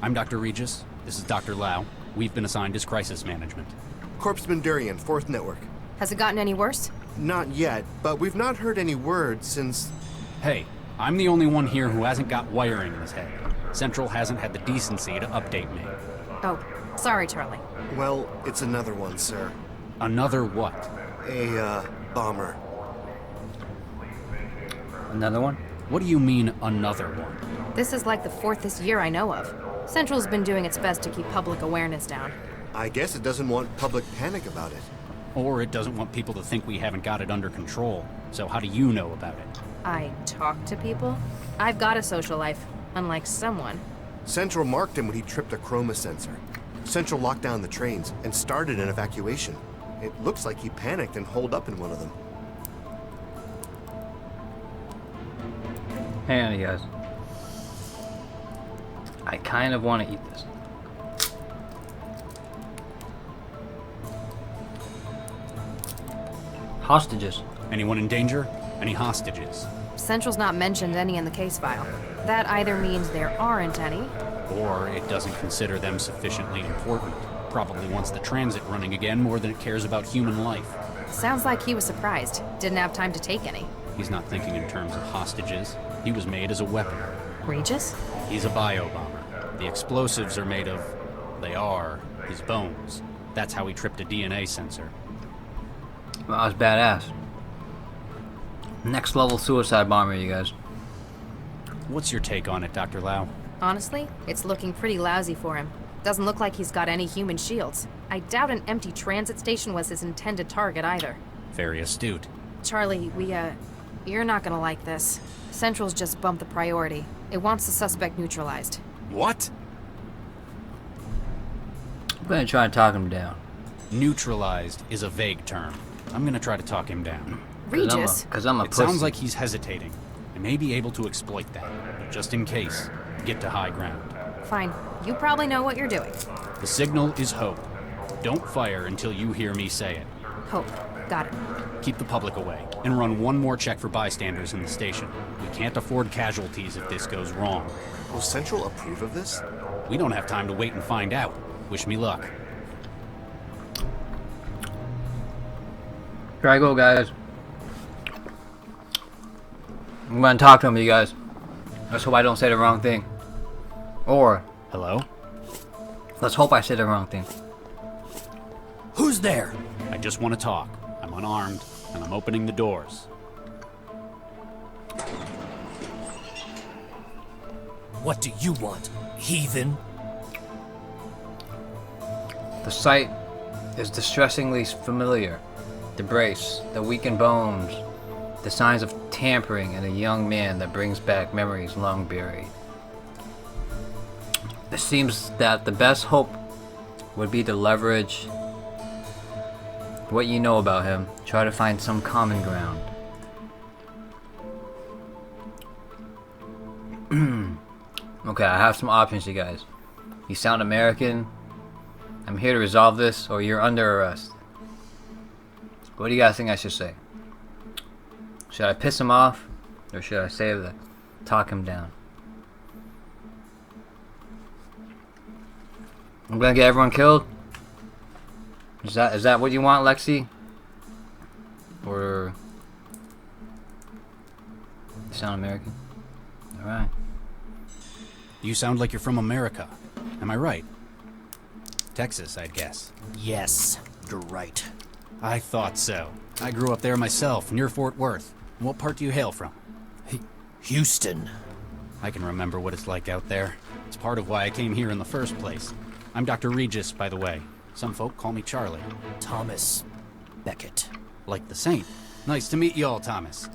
I'm Dr. Regis. This is Dr. Lau. We've been assigned as crisis management. Corpsman Durian, 4th Network. Has it gotten any worse? Not yet, but we've not heard any word since... Hey, I'm the only one here who hasn't got wiring in his head. Central hasn't had the decency to update me. Oh, sorry, Charlie. Well, it's another one, sir. Another what? A, bomber. Another one? What do you mean, another one? This is like the 4th this year I know of. Central's been doing its best to keep public awareness down. I guess it doesn't want public panic about it. Or it doesn't want people to think we haven't got it under control. So how do you know about it? I talk to people? I've got a social life, unlike someone. Central marked him when he tripped a chroma sensor. Central locked down the trains and started an evacuation. It looks like he panicked and holed up in one of them. Hang on, you guys. I kind of want to eat this. Hostages. Anyone in danger? Any hostages? Central's not mentioned any in the case file. That either means there aren't any, or it doesn't consider them sufficiently important. Probably wants the transit running again more than it cares about human life. Sounds like he was surprised. Didn't have time to take any. He's not thinking in terms of hostages. He was made as a weapon. Regis? He's a bio-bomber. The explosives are made of... they are his bones. That's how he tripped a DNA sensor. Well, that was badass. Next level suicide bomber, you guys. What's your take on it, Dr. Lau? Honestly, it's looking pretty lousy for him. Doesn't look like he's got any human shields. I doubt an empty transit station was his intended target either. Very astute. Charlie, you're not gonna like this. Central's just bumped the priority. It wants the suspect neutralized. What? I'm gonna try and talk him down. Neutralized is a vague term. I'm gonna try to talk him down. Regis? Because I'm a It pussy. sounds like he's hesitating. I may be able to exploit that, but just in case, get to high ground. Fine. You probably know what you're doing. The signal is hope. Don't fire until you hear me say it. Hope. Got it. Keep the public away, and run one more check for bystanders in the station. We can't afford casualties if this goes wrong. Will Central approve of this? We don't have time to wait and find out. Wish me luck. Here I go, guys. I'm gonna talk to him, you guys. Let's hope I don't say the wrong thing. Or... hello? let's hope I said the wrong thing. Who's there? I just want to talk. I'm unarmed, and I'm opening the doors. What do you want, heathen? The sight is distressingly familiar. The brace, the weakened bones, the signs of tampering in a young man that brings back memories long buried. It seems that the best hope would be to leverage what you know about him, try to find some common ground. Okay, I have some options, you guys. You sound American. I'm here to resolve this, or you're under arrest. What do you guys think I should say? Should I piss him off, or should I say that talk him down? I'm gonna get everyone killed. Is that what you want, Lexi? Or you sound American? All right. You sound like you're from America. Am I right? Texas, I'd guess. Yes, you're right. I thought so. I grew up there myself, near Fort Worth. What part do you hail from? Houston. I can remember what it's like out there. It's part of why I came here in the first place. I'm Dr. Regis, by the way. Some folk call me Charlie. Thomas Beckett. Like the saint. Nice to meet you all, Thomas.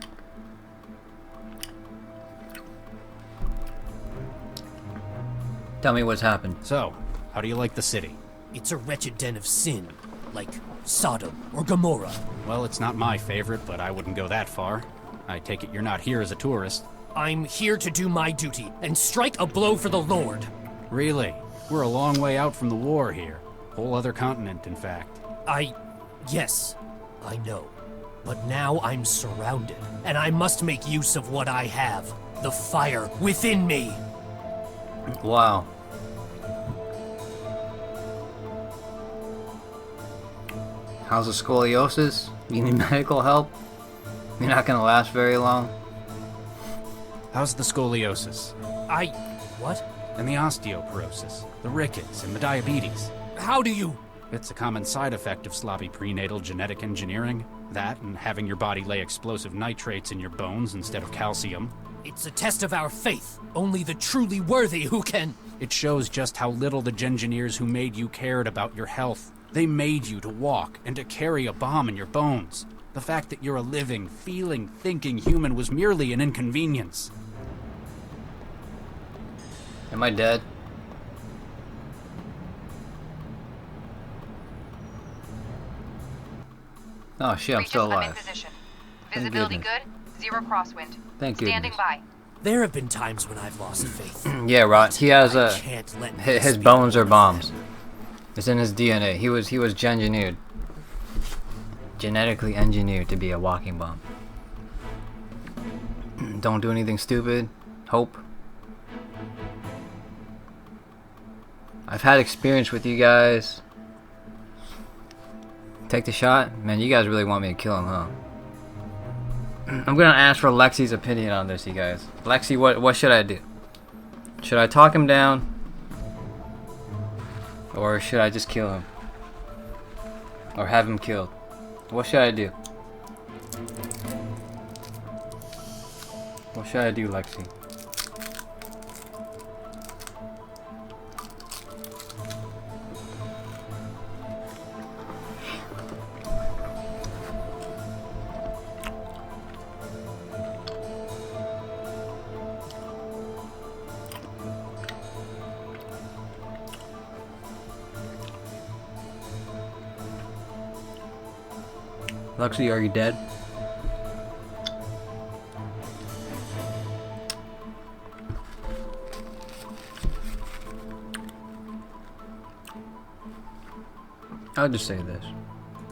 Tell me what's happened. So, how do you like the city? It's a wretched den of sin, like Sodom or Gomorrah. Well, it's not my favorite, but I wouldn't go that far. I take it you're not here as a tourist. I'm here to do my duty and strike a blow for the Lord. Really? We're a long way out from the war here. Whole other continent, in fact. Yes, I know. But now I'm surrounded, and I must make use of what I have. The fire within me. Wow. How's the scoliosis? You need medical help? You're not gonna last very long. How's the scoliosis? What? And the osteoporosis, the rickets, and the diabetes. How do you... It's a common side effect of sloppy prenatal genetic engineering. That, and having your body lay explosive nitrates in your bones instead of calcium. It's a test of our faith. Only the truly worthy who can... It shows just how little the Gengineers who made you cared about your health. They made you to walk and to carry a bomb in your bones. The fact that you're a living, feeling, thinking human was merely an inconvenience. Am I dead? Oh shit, I'm still alive. I'm in position. Visibility good, 0 crosswind. Thank you. Standing by. There have been times when I've lost faith. Yeah, Rod. He has I can't let his bones are bombs. It's in his DNA. He was gengineered, genetically engineered to be a walking bomb. Don't do anything stupid. Hope. I've had experience with you guys. Take the shot? Man, you guys really want me to kill him, huh? I'm gonna ask for Lexi's opinion on this, you guys. Lexi, what should I do? Should I talk him down? Or should I just kill him? Or have him killed? What should I do? What should I do, Lexi? Lexi, are you dead? I'll just say this.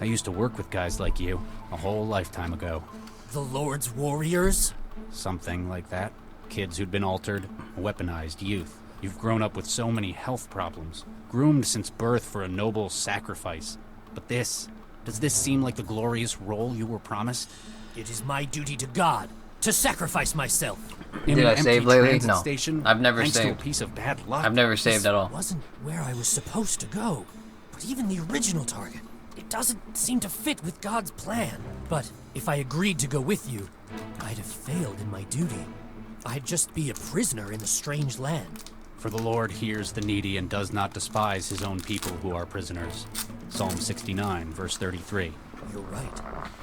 I used to work with guys like you a whole lifetime ago. The Lord's warriors? Something like that. Kids who'd been altered, weaponized youth. You've grown up with so many health problems, groomed since birth for a noble sacrifice. But this... does this seem like the glorious role you were promised? It is my duty to God to sacrifice myself. Did I save lately? No. Station, I've never thanks saved. to a piece of bad luck. I've never saved at all. This wasn't where I was supposed to go. But even the original target, it doesn't seem to fit with God's plan. But if I agreed to go with you, I'd have failed in my duty. I'd just be a prisoner in a strange land. For the Lord hears the needy and does not despise his own people who are prisoners. Psalm 69, verse 33. You're right.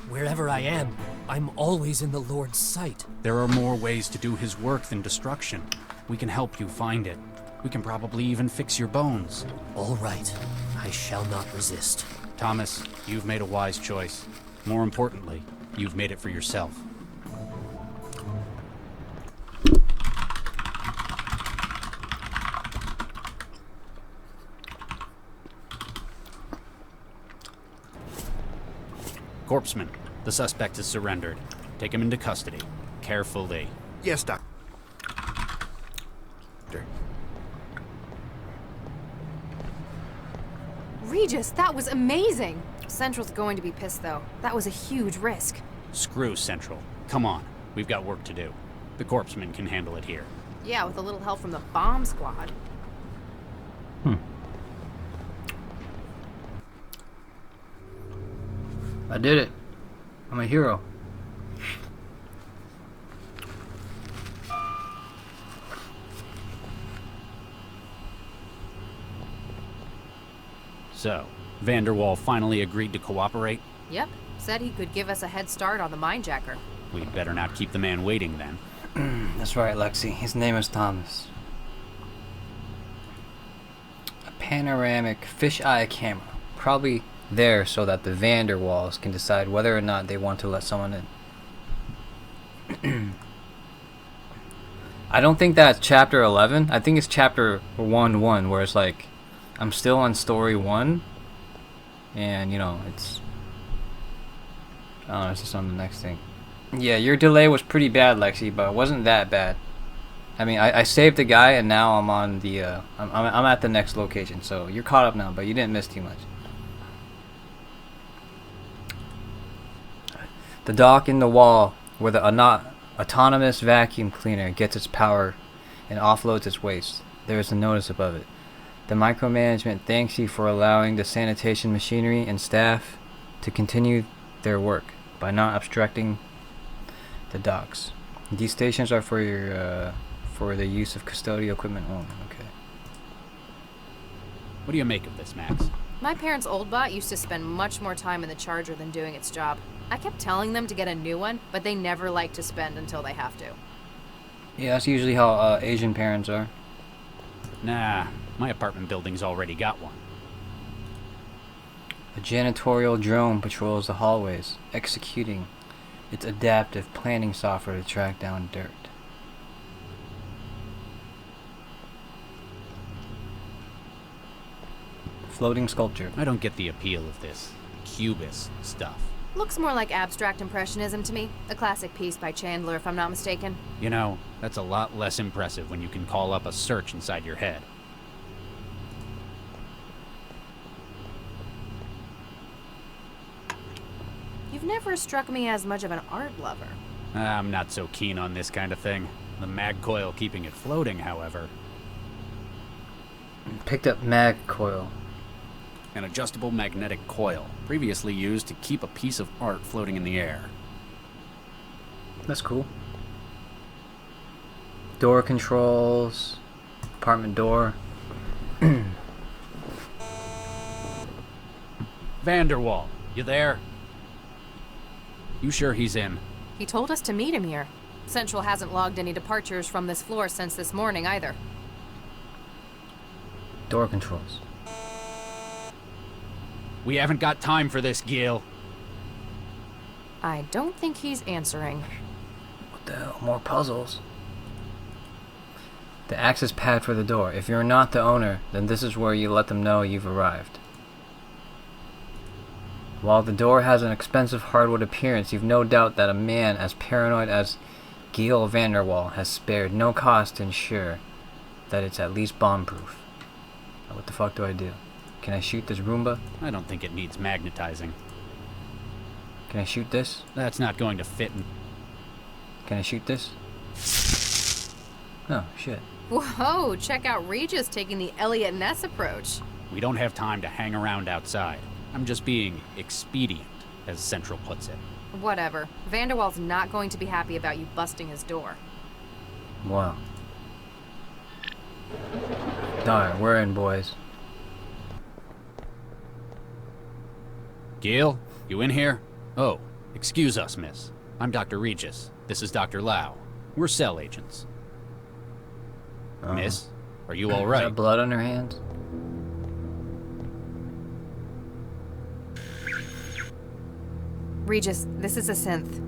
Wherever I am, I'm always in the Lord's sight. There are more ways to do his work than destruction. We can help you find it. We can probably even fix your bones. All right. I shall not resist. Thomas, you've made a wise choice. More importantly, you've made it for yourself. Corpseman, the suspect is surrendered. Take him into custody. Carefully. Yes, Doctor. Regis, that was amazing! Central's going to be pissed, though. That was a huge risk. Screw Central. Come on. We've got work to do. The Corpseman can handle it here. Yeah, with a little help from the bomb squad. I did it. I'm a hero. So, Vanderwall finally agreed to cooperate? Yep. Said he could give us a head start on the minejacker. We'd better not keep the man waiting then. That's right, Lexi. His name is Thomas. A panoramic fisheye camera. Probably there so that the Vanderwalls can decide whether or not they want to let someone in. I don't think that's chapter 11. I think it's chapter 1-1, where it's like, I'm still on story 1. And, you know, it's... I don't know, it's just on the next thing. Yeah, your delay was pretty bad, Lexi, but it wasn't that bad. I mean, I saved the guy, and now I'm on the, I'm at the next location, so you're caught up now, but you didn't miss too much. The dock in the wall where the autonomous vacuum cleaner gets its power and offloads its waste. There is a notice above it. The micromanagement thanks you for allowing the sanitation machinery and staff to continue their work by not obstructing the docks. These stations are for your for the use of custodial equipment only. Okay. What do you make of this, Max? My parents' old bot used to spend much more time in the charger than doing its job. I kept telling them to get a new one, but they never like to spend until they have to. Yeah, that's usually how Asian parents are. Nah, my apartment building's already got one. A janitorial drone patrols the hallways, executing its adaptive planning software to track down dirt. Floating sculpture. I don't get the appeal of this cubist stuff. Looks more like abstract impressionism to me. A classic piece by Chandler, if I'm not mistaken. You know, that's a lot less impressive when you can call up a search inside your head. You've never struck me as much of an art lover. I'm not so keen on this kind of thing. The mag coil keeping it floating, however. Picked up mag coil. An adjustable magnetic coil, previously used to keep a piece of art floating in the air. That's cool. Door controls. Apartment door. Vanderwall, you there? You sure he's in? He told us to meet him here. Central hasn't logged any departures from this floor since this morning either. Door controls. We haven't got time for this, Gil. I don't think he's answering. What the hell? More puzzles. The access pad for the door. If you're not the owner, then this is where you let them know you've arrived. While the door has an expensive hardwood appearance, you've no doubt that a man as paranoid as Gil Vanderwall has spared no cost to ensure that it's at least bomb-proof. What the fuck do I do? Can I shoot this Roomba? I don't think it needs magnetizing. Can I shoot this? That's not going to fit in. Can I shoot this? Oh, shit. Whoa, check out Regis taking the Elliot Ness approach. We don't have time to hang around outside. I'm just being expedient, as Central puts it. Whatever. Vanderwall's not going to be happy about you busting his door. Wow. Alright, we're in, boys. Gil, you in here? Oh, excuse us, miss. I'm Dr. Regis. This is Dr. Lau. We're cell agents. Miss, are you all right? Is that blood on her hands? Regis, this is a synth.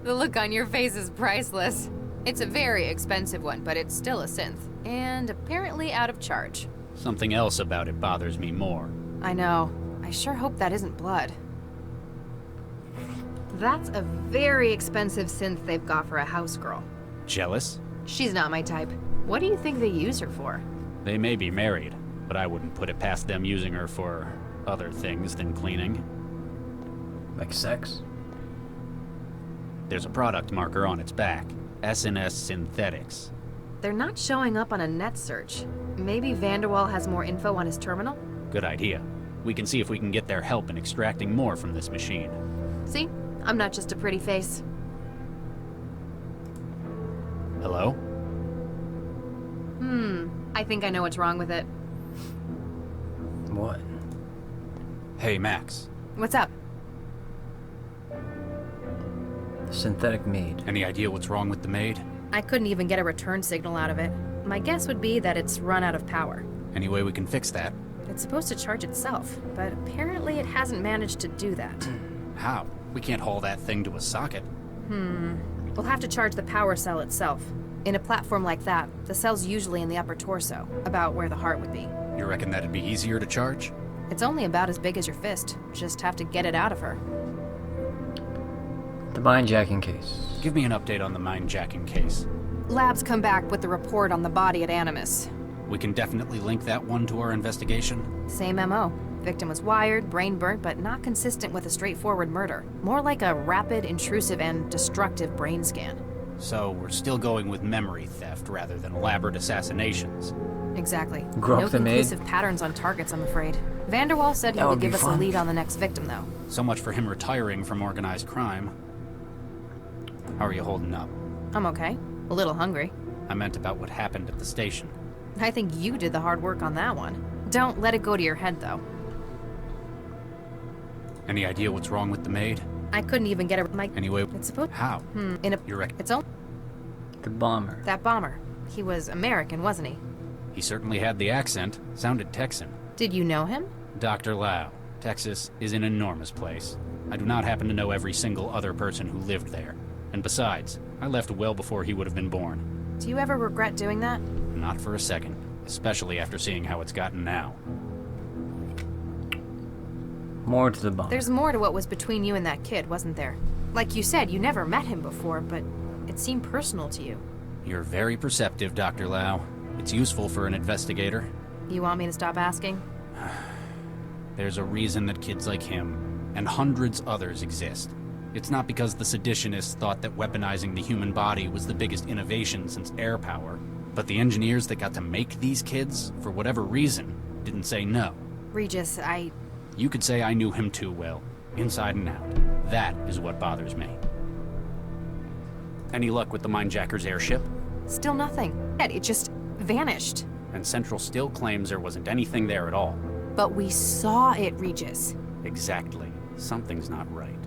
The look on your face is priceless. It's a very expensive one, but it's still a synth. And apparently out of charge. Something else about it bothers me more. I know. I sure hope that isn't blood. That's a very expensive synth they've got for a house girl. Jealous? She's not my type. What do you think they use her for? They may be married, but I wouldn't put it past them using her for other things than cleaning. Like sex? There's a product marker on its back. SNS Synthetics. They're not showing up on a net search. Maybe Vanderwall has more info on his terminal? Good idea. We can see if we can get their help in extracting more from this machine. See? I'm not just a pretty face. Hello? I think I know what's wrong with it. What? Hey, Max. What's up? The synthetic maid. Any idea what's wrong with the maid? I couldn't even get a return signal out of it. My guess would be that it's run out of power. Any way we can fix that? It's supposed to charge itself, but apparently it hasn't managed to do that. How? We can't haul that thing to a socket. We'll have to charge the power cell itself. In a platform like that, the cell's usually in the upper torso, about where the heart would be. You reckon that'd be easier to charge? It's only about as big as your fist. Just have to get it out of her. The mindjacking case. Give me an update on the mindjacking case. Labs come back with the report on the body at Animus. We can definitely link that one to our investigation. Same MO. Victim was wired, brain burnt, but not consistent with a straightforward murder. More like a rapid, intrusive, and destructive brain scan. So we're still going with memory theft rather than elaborate assassinations. Exactly. Grow No up the maid? conclusive patterns on targets, I'm afraid. Vanderwall said he That would would be give us a fun. lead on the next victim, though. So much for him retiring from organized crime. How are you holding up? I'm okay. A little hungry. I meant about what happened at the station. I think you did the hard work on that one. Don't let it go to your head, though. Any idea what's wrong with the maid? I couldn't even get it. Anyway, It's supposed. how? In a. You reckon? It's only The bomber. that bomber. He was American, wasn't he? He certainly had the accent. Sounded Texan. Did you know him? Dr. Lau. Texas is an enormous place. I do not happen to know every single other person who lived there. And besides, I left well before he would have been born. Do you ever regret doing that? Not for a second. Especially after seeing how it's gotten now. More to the bomber. There's more to what was between you and that kid, wasn't there? Like you said, you never met him before, but it seemed personal to you. You're very perceptive, Dr. Lau. It's useful for an investigator. You want me to stop asking? There's a reason that kids like him and hundreds others exist. It's not because the seditionists thought that weaponizing the human body was the biggest innovation since air power, but the engineers that got to make these kids, for whatever reason, didn't say no. Regis, You could say I knew him too well, inside and out. That is what bothers me. Any luck with the Mindjacker's airship? Still nothing. It just vanished. And Central still claims there wasn't anything there at all. But we saw it, Regis. Exactly. Something's not right.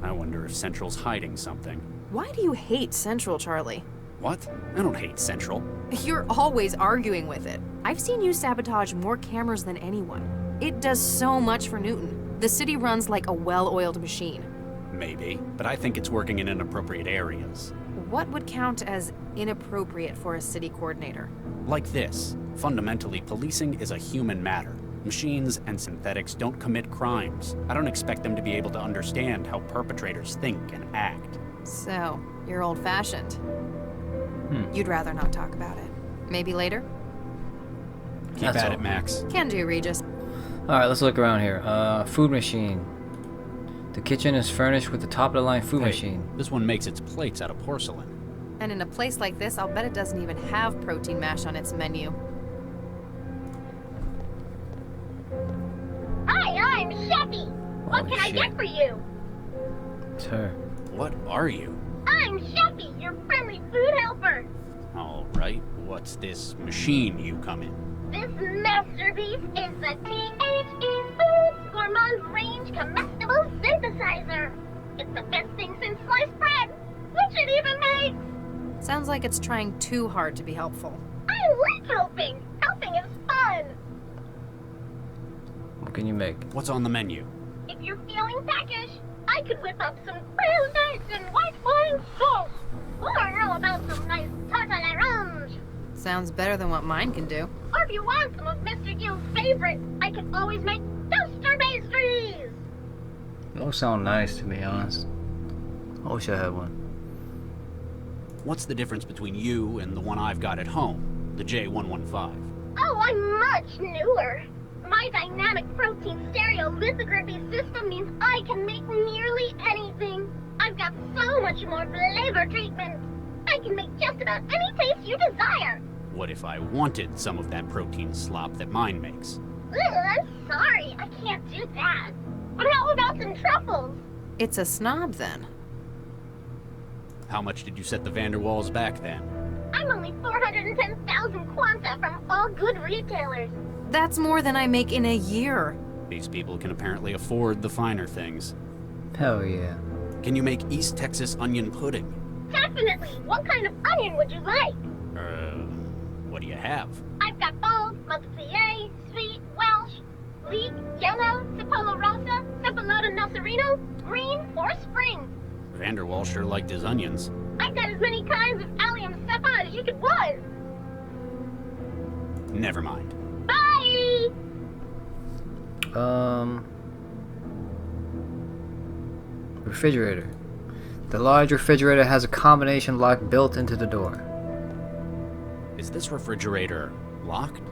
I wonder if Central's hiding something. Why do you hate Central, Charlie? What? I don't hate Central. You're always arguing with it. I've seen you sabotage more cameras than anyone. It does so much for Newton. The city runs like a well-oiled machine. Maybe, but I think it's working in inappropriate areas. What would count as inappropriate for a city coordinator? Like this. Fundamentally, policing is a human matter. Machines and synthetics don't commit crimes. I don't expect them to be able to understand how perpetrators think and act. So, you're old-fashioned. You'd rather not talk about it. Maybe later? Keep at it, Max. Can do, Regis. Alright, let's look around here. Food machine. The kitchen is furnished with the top-of-the-line food machine. This one makes its plates out of porcelain. And in a place like this, I'll bet it doesn't even have protein mash on its menu. Hi, I'm Sheffy. What can I get for you? It's her. What are you? I'm Sheffy, your friendly food helper. All right, what's this machine you come in? This masterpiece is the THE Foods Gourmand Range Comestible Synthesizer. It's the best thing since sliced bread, which it even makes. Sounds like it's trying too hard to be helpful. I like helping. Helping is fun. What can you make? What's on the menu? If you're feeling peckish, I could whip up some brown eggs and white wine sauce. Or how about some nice tarte à l'orange? Sounds better than what mine can do. Or if you want some of Mr. Gill's favorite, I can always make toaster pastries. Those sound nice, to be honest. I wish I had one. What's the difference between you and the one I've got at home, the J115? Oh, I'm much newer. My dynamic protein stereolithography system means I can make nearly anything. I've got so much more flavor treatment. I can make just about any taste you desire. What if I wanted some of that protein slop that mine makes? Ugh, I'm sorry, I can't do that. But how about some truffles? It's a snob, then. How much did you set the Vanderwalls back then? I'm only 410,000 quanta from all good retailers. That's more than I make in a year. These people can apparently afford the finer things. Hell yeah. Can you make East Texas onion pudding? Definitely. What kind of onion would you like? What do you have? I've got bold, Montpellier, sweet, Welsh, leek, yellow, Cipolla rosa, Cephalota nocerino, green, or spring. Vanderwall sure liked his onions. I've got as many kinds of allium cepa as you could want. Never mind. Bye! Refrigerator. The large refrigerator has a combination lock built into the door. Is this refrigerator locked?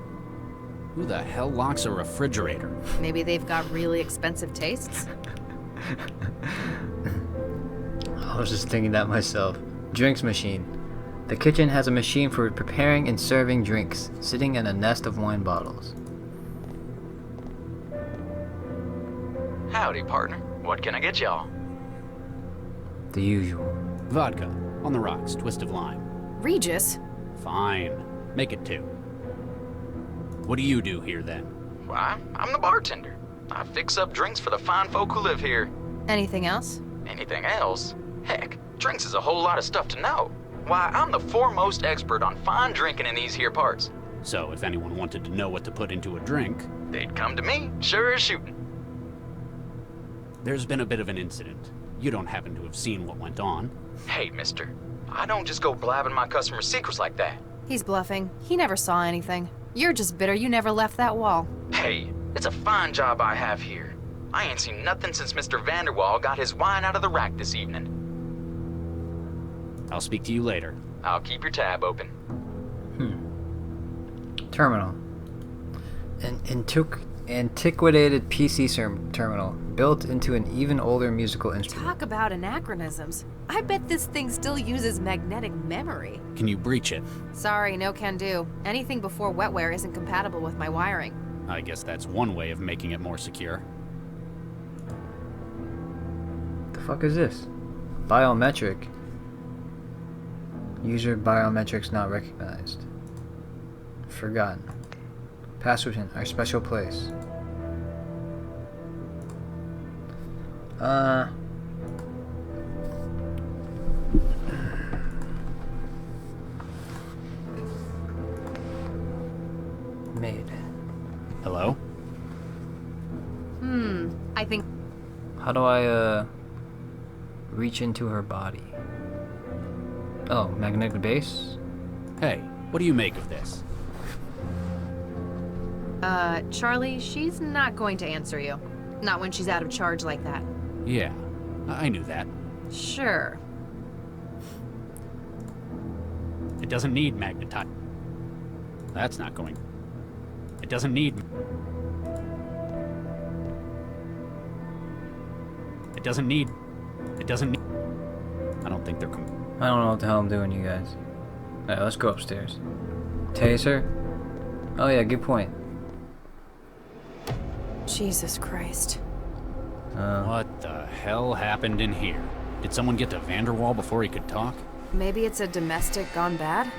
Who the hell locks a refrigerator? Maybe they've got really expensive tastes? I was just thinking that myself. Drinks machine. The kitchen has a machine for preparing and serving drinks, sitting in a nest of wine bottles. Howdy, partner. What can I get y'all? The usual. Vodka. On the rocks. Twist of lime. Regis? Fine. Make it 2. What do you do here, then? Why, I'm the bartender. I fix up drinks for the fine folk who live here. Anything else? Anything else? Heck, drinks is a whole lot of stuff to know. Why, I'm the foremost expert on fine drinking in these here parts. So if anyone wanted to know what to put into a drink, they'd come to me, sure as shooting. There's been a bit of an incident. You don't happen to have seen what went on. Hey, mister. I don't just go blabbing my customers' secrets like that. He's bluffing. He never saw anything. You're just bitter you never left that wall. Hey, it's a fine job I have here. I ain't seen nothing since Mr. Vanderwall got his wine out of the rack this evening. I'll speak to you later. I'll keep your tab open. antiquated PC terminal built into an even older musical instrument. Talk about anachronisms. I bet this thing still uses magnetic memory. Can you breach it? Sorry, no can do. Anything before wetware isn't compatible with my wiring. I guess that's one way of making it more secure. The fuck is this? Biometric. User biometrics not recognized. Forgotten. Password hint, our special place. Made. Hello? I think... How do I, reach into her body? Oh, magnetic base? Hey, what do you make of this? Charlie, she's not going to answer you. Not when she's out of charge like that. Yeah, I knew that. Sure. It doesn't need magnetite. That's not going... It doesn't need... It doesn't need... It doesn't need... I don't think they're... I don't know what the hell I'm doing, you guys. Alright, let's go upstairs. Taser? Oh yeah, good point. Jesus Christ. What the hell happened in here? Did someone get to Vanderwall before he could talk? Maybe it's a domestic gone bad?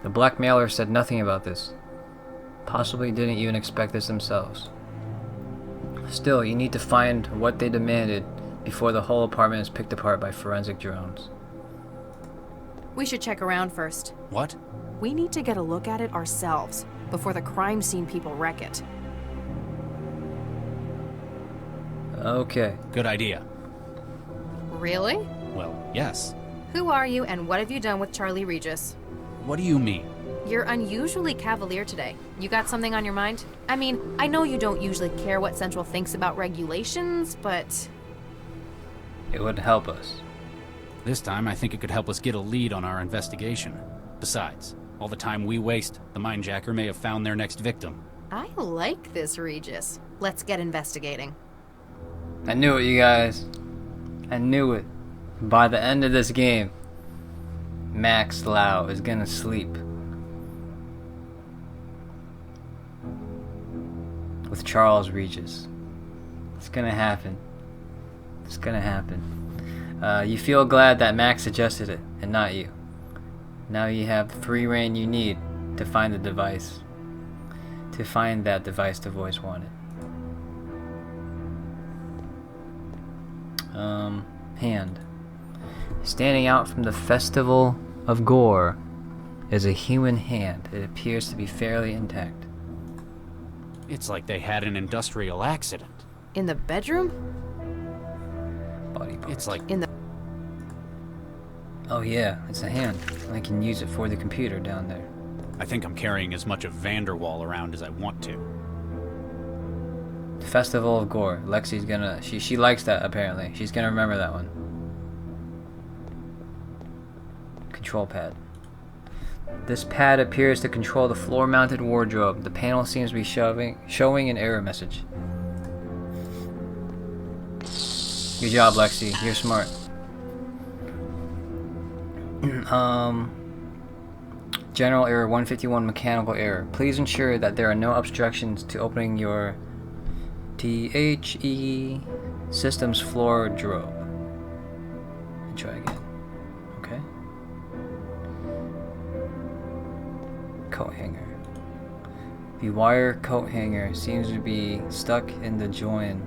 The blackmailer said nothing about this. Possibly didn't even expect this themselves. Still, you need to find what they demanded before the whole apartment is picked apart by forensic drones. We should check around first. What? We need to get a look at it ourselves before the crime scene people wreck it. Okay. Good idea. Really? Well, yes. Who are you and what have you done with Charlie Regis? What do you mean? You're unusually cavalier today. You got something on your mind? I mean, I know you don't usually care what Central thinks about regulations, but... It would help us. This time, I think it could help us get a lead on our investigation. Besides, all the time we waste, the mindjacker may have found their next victim. I like this, Regis. Let's get investigating. I knew it, you guys. I knew it. By the end of this game, Max Lau is gonna sleep with Charles Regis. It's gonna happen. It's gonna happen. You feel glad that Max suggested it, and not you. Now you have the free reign you need to find the device. To find that device the voice wanted. Hand. Standing out from the Festival of Gore is a human hand. It appears to be fairly intact. It's like they had an industrial accident. In the bedroom? Body parts. It's like... In the... Oh yeah, it's a hand. I can use it for the computer down there. I think I'm carrying as much of Vanderwall around as I want to. Festival of Gore. Lexi's gonna... She likes that, apparently. She's gonna remember that one. Control pad. This pad appears to control the floor-mounted wardrobe. The panel seems to be showing an error message. Good job, Lexi. You're smart. General error 151, mechanical error. Please ensure that there are no obstructions to opening your THE system's floor wardrobe. Try again. Okay. Coat hanger. The wire coat hanger seems to be stuck in the joint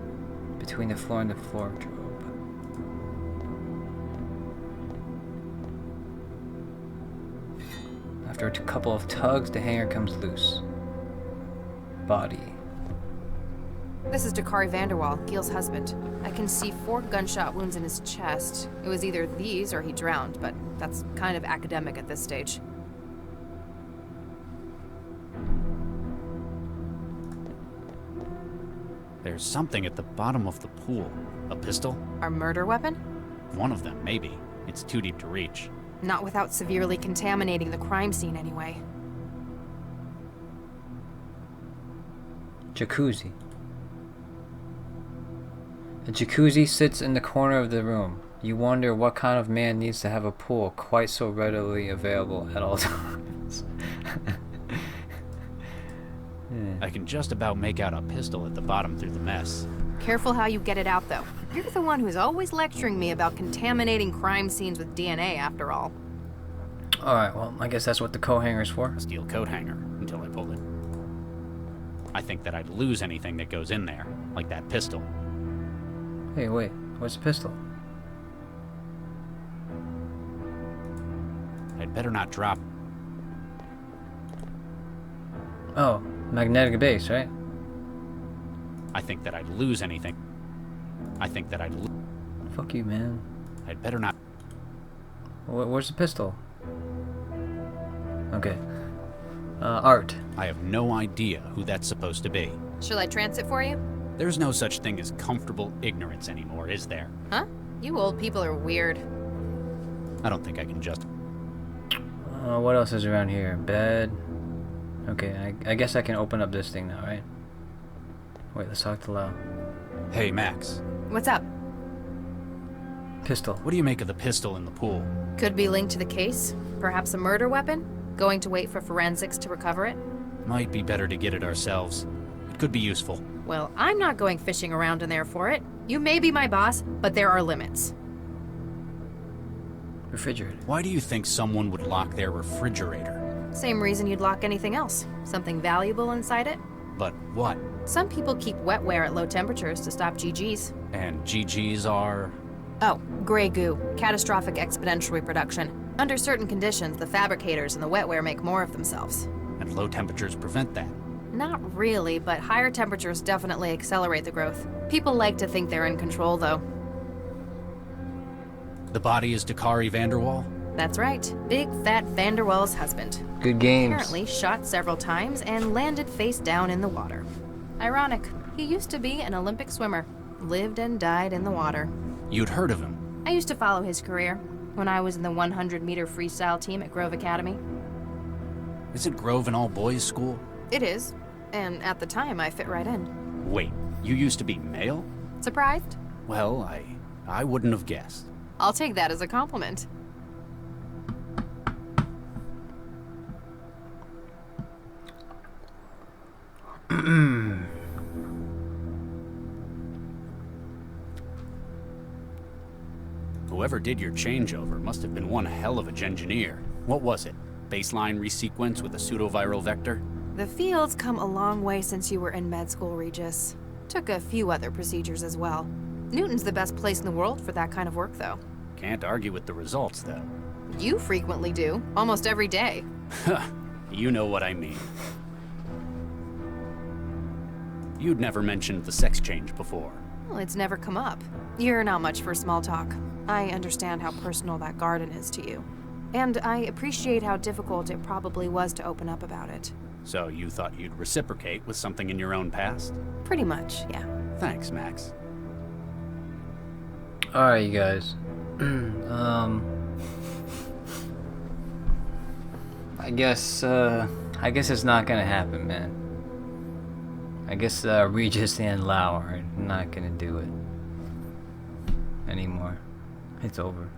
between the floor and the floor wardrobe. After a couple of tugs, the hanger comes loose. Body. This is Dakari Vanderwall, Gil's husband. I can see 4 gunshot wounds in his chest. It was either these or he drowned, but that's kind of academic at this stage. There's something at the bottom of the pool. A pistol? Our murder weapon? One of them, maybe. It's too deep to reach. Not without severely contaminating the crime scene anyway. Jacuzzi. A jacuzzi sits in the corner of the room. You wonder what kind of man needs to have a pool quite so readily available at all times. I can just about make out a pistol at the bottom through the mess. Careful how you get it out, though. You're the one who's always lecturing me about contaminating crime scenes with DNA, after all. Alright, well, I guess that's what the coat hanger's for. A steel coat hanger, until I pull it. I think that I'd lose anything that goes in there, like that pistol. Hey, wait, what's the pistol? I'd better not drop. Oh, magnetic base, right? I think that I'd lose anything. I think that I'd Fuck you, man. I'd better not. Where's the pistol? Okay. Art. I have no idea who that's supposed to be. Shall I trance it for you? There's no such thing as comfortable ignorance anymore, is there? Huh? You old people are weird. I don't think I can just... What else is around here? Bed. Okay, I guess I can open up this thing now, right? Wait, let's talk to Lau. Hey, Max. What's up? Pistol. What do you make of the pistol in the pool? Could be linked to the case. Perhaps a murder weapon? Going to wait for forensics to recover it? Might be better to get it ourselves. It could be useful. Well, I'm not going fishing around in there for it. You may be my boss, but there are limits. Refrigerator. Why do you think someone would lock their refrigerator? Same reason you'd lock anything else. Something valuable inside it? But what? Some people keep wetware at low temperatures to stop GGs. And GGs are? Oh, gray goo. Catastrophic exponential reproduction. Under certain conditions, the fabricators and the wetware make more of themselves. And low temperatures prevent that? Not really, but higher temperatures definitely accelerate the growth. People like to think they're in control, though. The body is Dakari Vanderwall? That's right. Big, fat Vanderwall's husband. Good games. Apparently shot several times and landed face down in the water. Ironic. He used to be an Olympic swimmer. Lived and died in the water. You'd heard of him? I used to follow his career when I was in the 100-meter freestyle team at Grove Academy. Isn't Grove an all-boys school? It is. And at the time, I fit right in. Wait, you used to be male? Surprised? Well, I wouldn't have guessed. I'll take that as a compliment. Whoever did your changeover must have been one hell of a engineer. What was it? Baseline resequence with a pseudoviral vector? The field's come a long way since you were in med school, Regis. Took a few other procedures as well. Newton's the best place in the world for that kind of work, though. Can't argue with the results, though. You frequently do. Almost every day. You know what I mean. You'd never mentioned the sex change before. Well, it's never come up. You're not much for small talk. I understand how personal that garden is to you. And I appreciate how difficult it probably was to open up about it. So you thought you'd reciprocate with something in your own past? Pretty much, yeah. Thanks, Max. Alright, you guys. I guess it's not gonna happen, man. I guess Regis and Lau are not gonna do it anymore. It's over.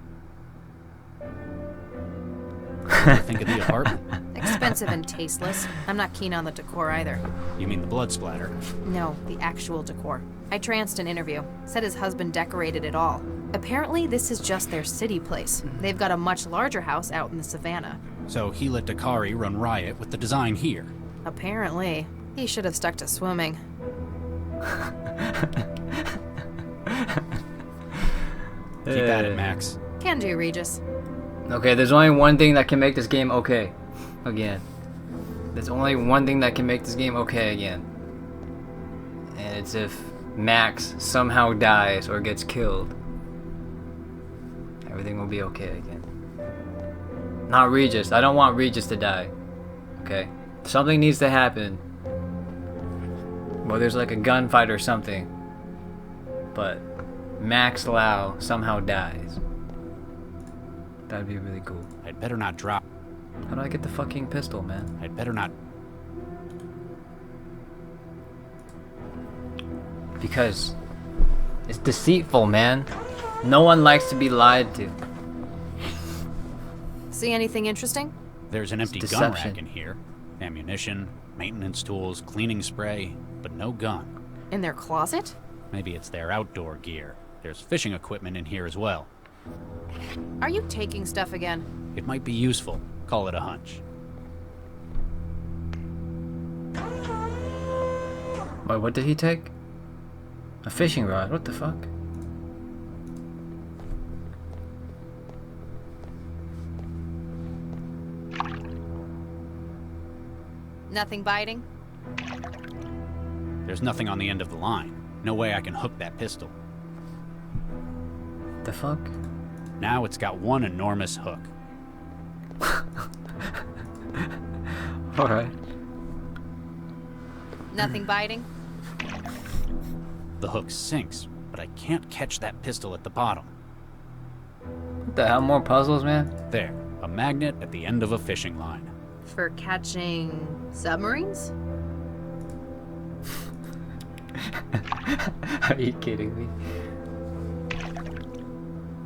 Think of the apartment? Expensive and tasteless. I'm not keen on the decor either. You mean the blood splatter? No, the actual decor. I tranced an interview. Said his husband decorated it all. Apparently, this is just their city place. They've got a much larger house out in the savannah. So he let Dakari run riot with the design here? Apparently. He should have stuck to swimming. Keep at it, Max. Can do, Regis. Okay, there's only one thing that can make this game okay again. There's only one thing that can make this game okay again. And it's if Max somehow dies or gets killed. Everything will be okay again. Not Regis. I don't want Regis to die. Okay? Something needs to happen. Well, there's like a gunfight or something. But Max Lau somehow dies. That'd be really cool. I'd better not drop. How do I get the fucking pistol, man? I'd better not. Because it's deceitful, man. No one likes to be lied to. See anything interesting? There's an empty gun rack in here. Ammunition, maintenance tools, cleaning spray, but no gun. In their closet? Maybe it's their outdoor gear. There's fishing equipment in here as well. Are you taking stuff again? It might be useful. Call it a hunch. Wait, what did he take? A fishing rod, what the fuck? Nothing biting? There's nothing on the end of the line. No way I can hook that pistol. The fuck? Now it's got one enormous hook. Alright. Nothing biting? The hook sinks, but I can't catch that pistol at the bottom. What the hell, more puzzles, man? There, a magnet at the end of a fishing line. For catching submarines? Are you kidding me?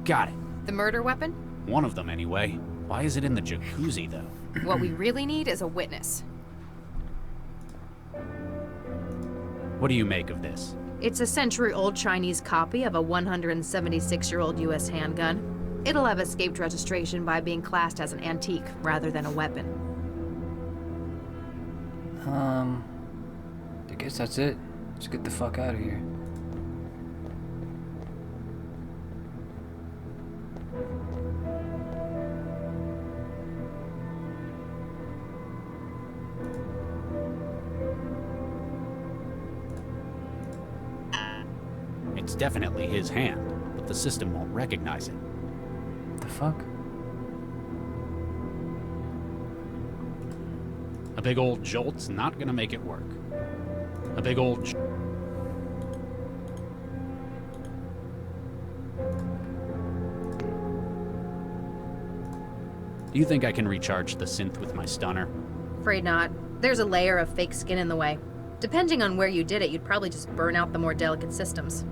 Got it. The murder weapon? One of them, anyway. Why is it in the jacuzzi, though? What we really need is a witness. What do you make of this? It's a century-old Chinese copy of a 176-year-old U.S. handgun. It'll have escaped registration by being classed as an antique rather than a weapon. I guess that's it. Let's get the fuck out of here. It's definitely his hand, but the system won't recognize it. The fuck? A big old jolt's not gonna make it work. A big old Do you think I can recharge the synth with my stunner? Afraid not. There's a layer of fake skin in the way. Depending on where you did it, you'd probably just burn out the more delicate systems.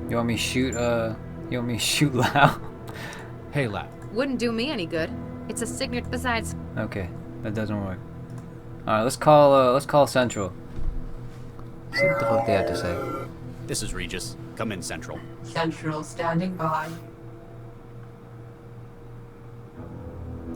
You want me to shoot, Lau? Hey, Lau. Wouldn't do me any good. It's a signature besides... Okay, that doesn't work. Alright, let's call Central. See what the fuck they have to say. This is Regis. Come in, Central. Central standing by.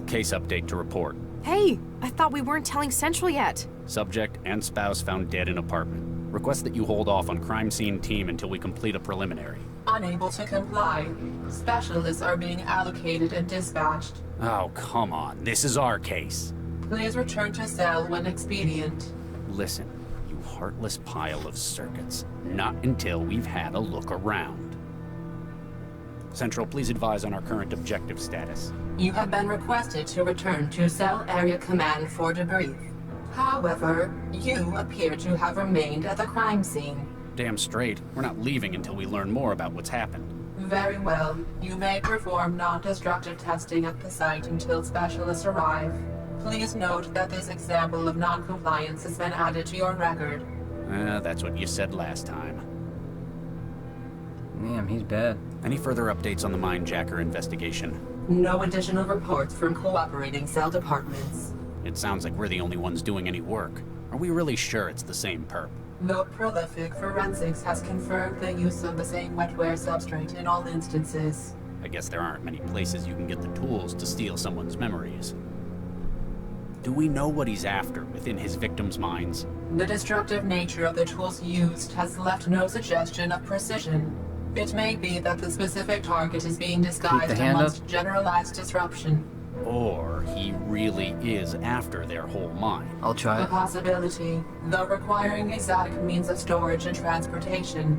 Case update to report. Hey, I thought we weren't telling Central yet. Subject and spouse found dead in apartment. Request that you hold off on crime scene team until we complete a preliminary. Unable to comply. Specialists are being allocated and dispatched. Oh, come on. This is our case. Please return to cell when expedient. Listen, you heartless pile of circuits. Not until we've had a look around. Central, please advise on our current objective status. You have been requested to return to Cell Area Command for debrief. However, you appear to have remained at the crime scene. Damn straight. We're not leaving until we learn more about what's happened. Very well. You may perform non-destructive testing at the site until specialists arrive. Please note that this example of non-compliance has been added to your record. That's what you said last time. Damn, he's bad. Any further updates on the Mindjacker investigation? No additional reports from cooperating cell departments. It sounds like we're the only ones doing any work. Are we really sure it's the same perp? Though Prolific Forensics has confirmed the use of the same wetware substrate in all instances. I guess there aren't many places you can get the tools to steal someone's memories. Do we know what he's after within his victims' minds? The destructive nature of the tools used has left no suggestion of precision. It may be that the specific target is being disguised amongst generalized disruption. Or he really is after their whole mind. I'll try A it. possibility, though requiring exotic means of storage and transportation.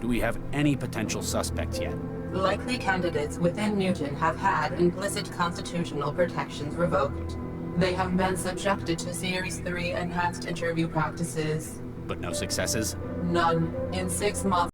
Do we have any potential suspects yet? Likely candidates within Newton have had implicit constitutional protections revoked. They have been subjected to Series 3 enhanced interview practices. But no successes? None. In 6 months.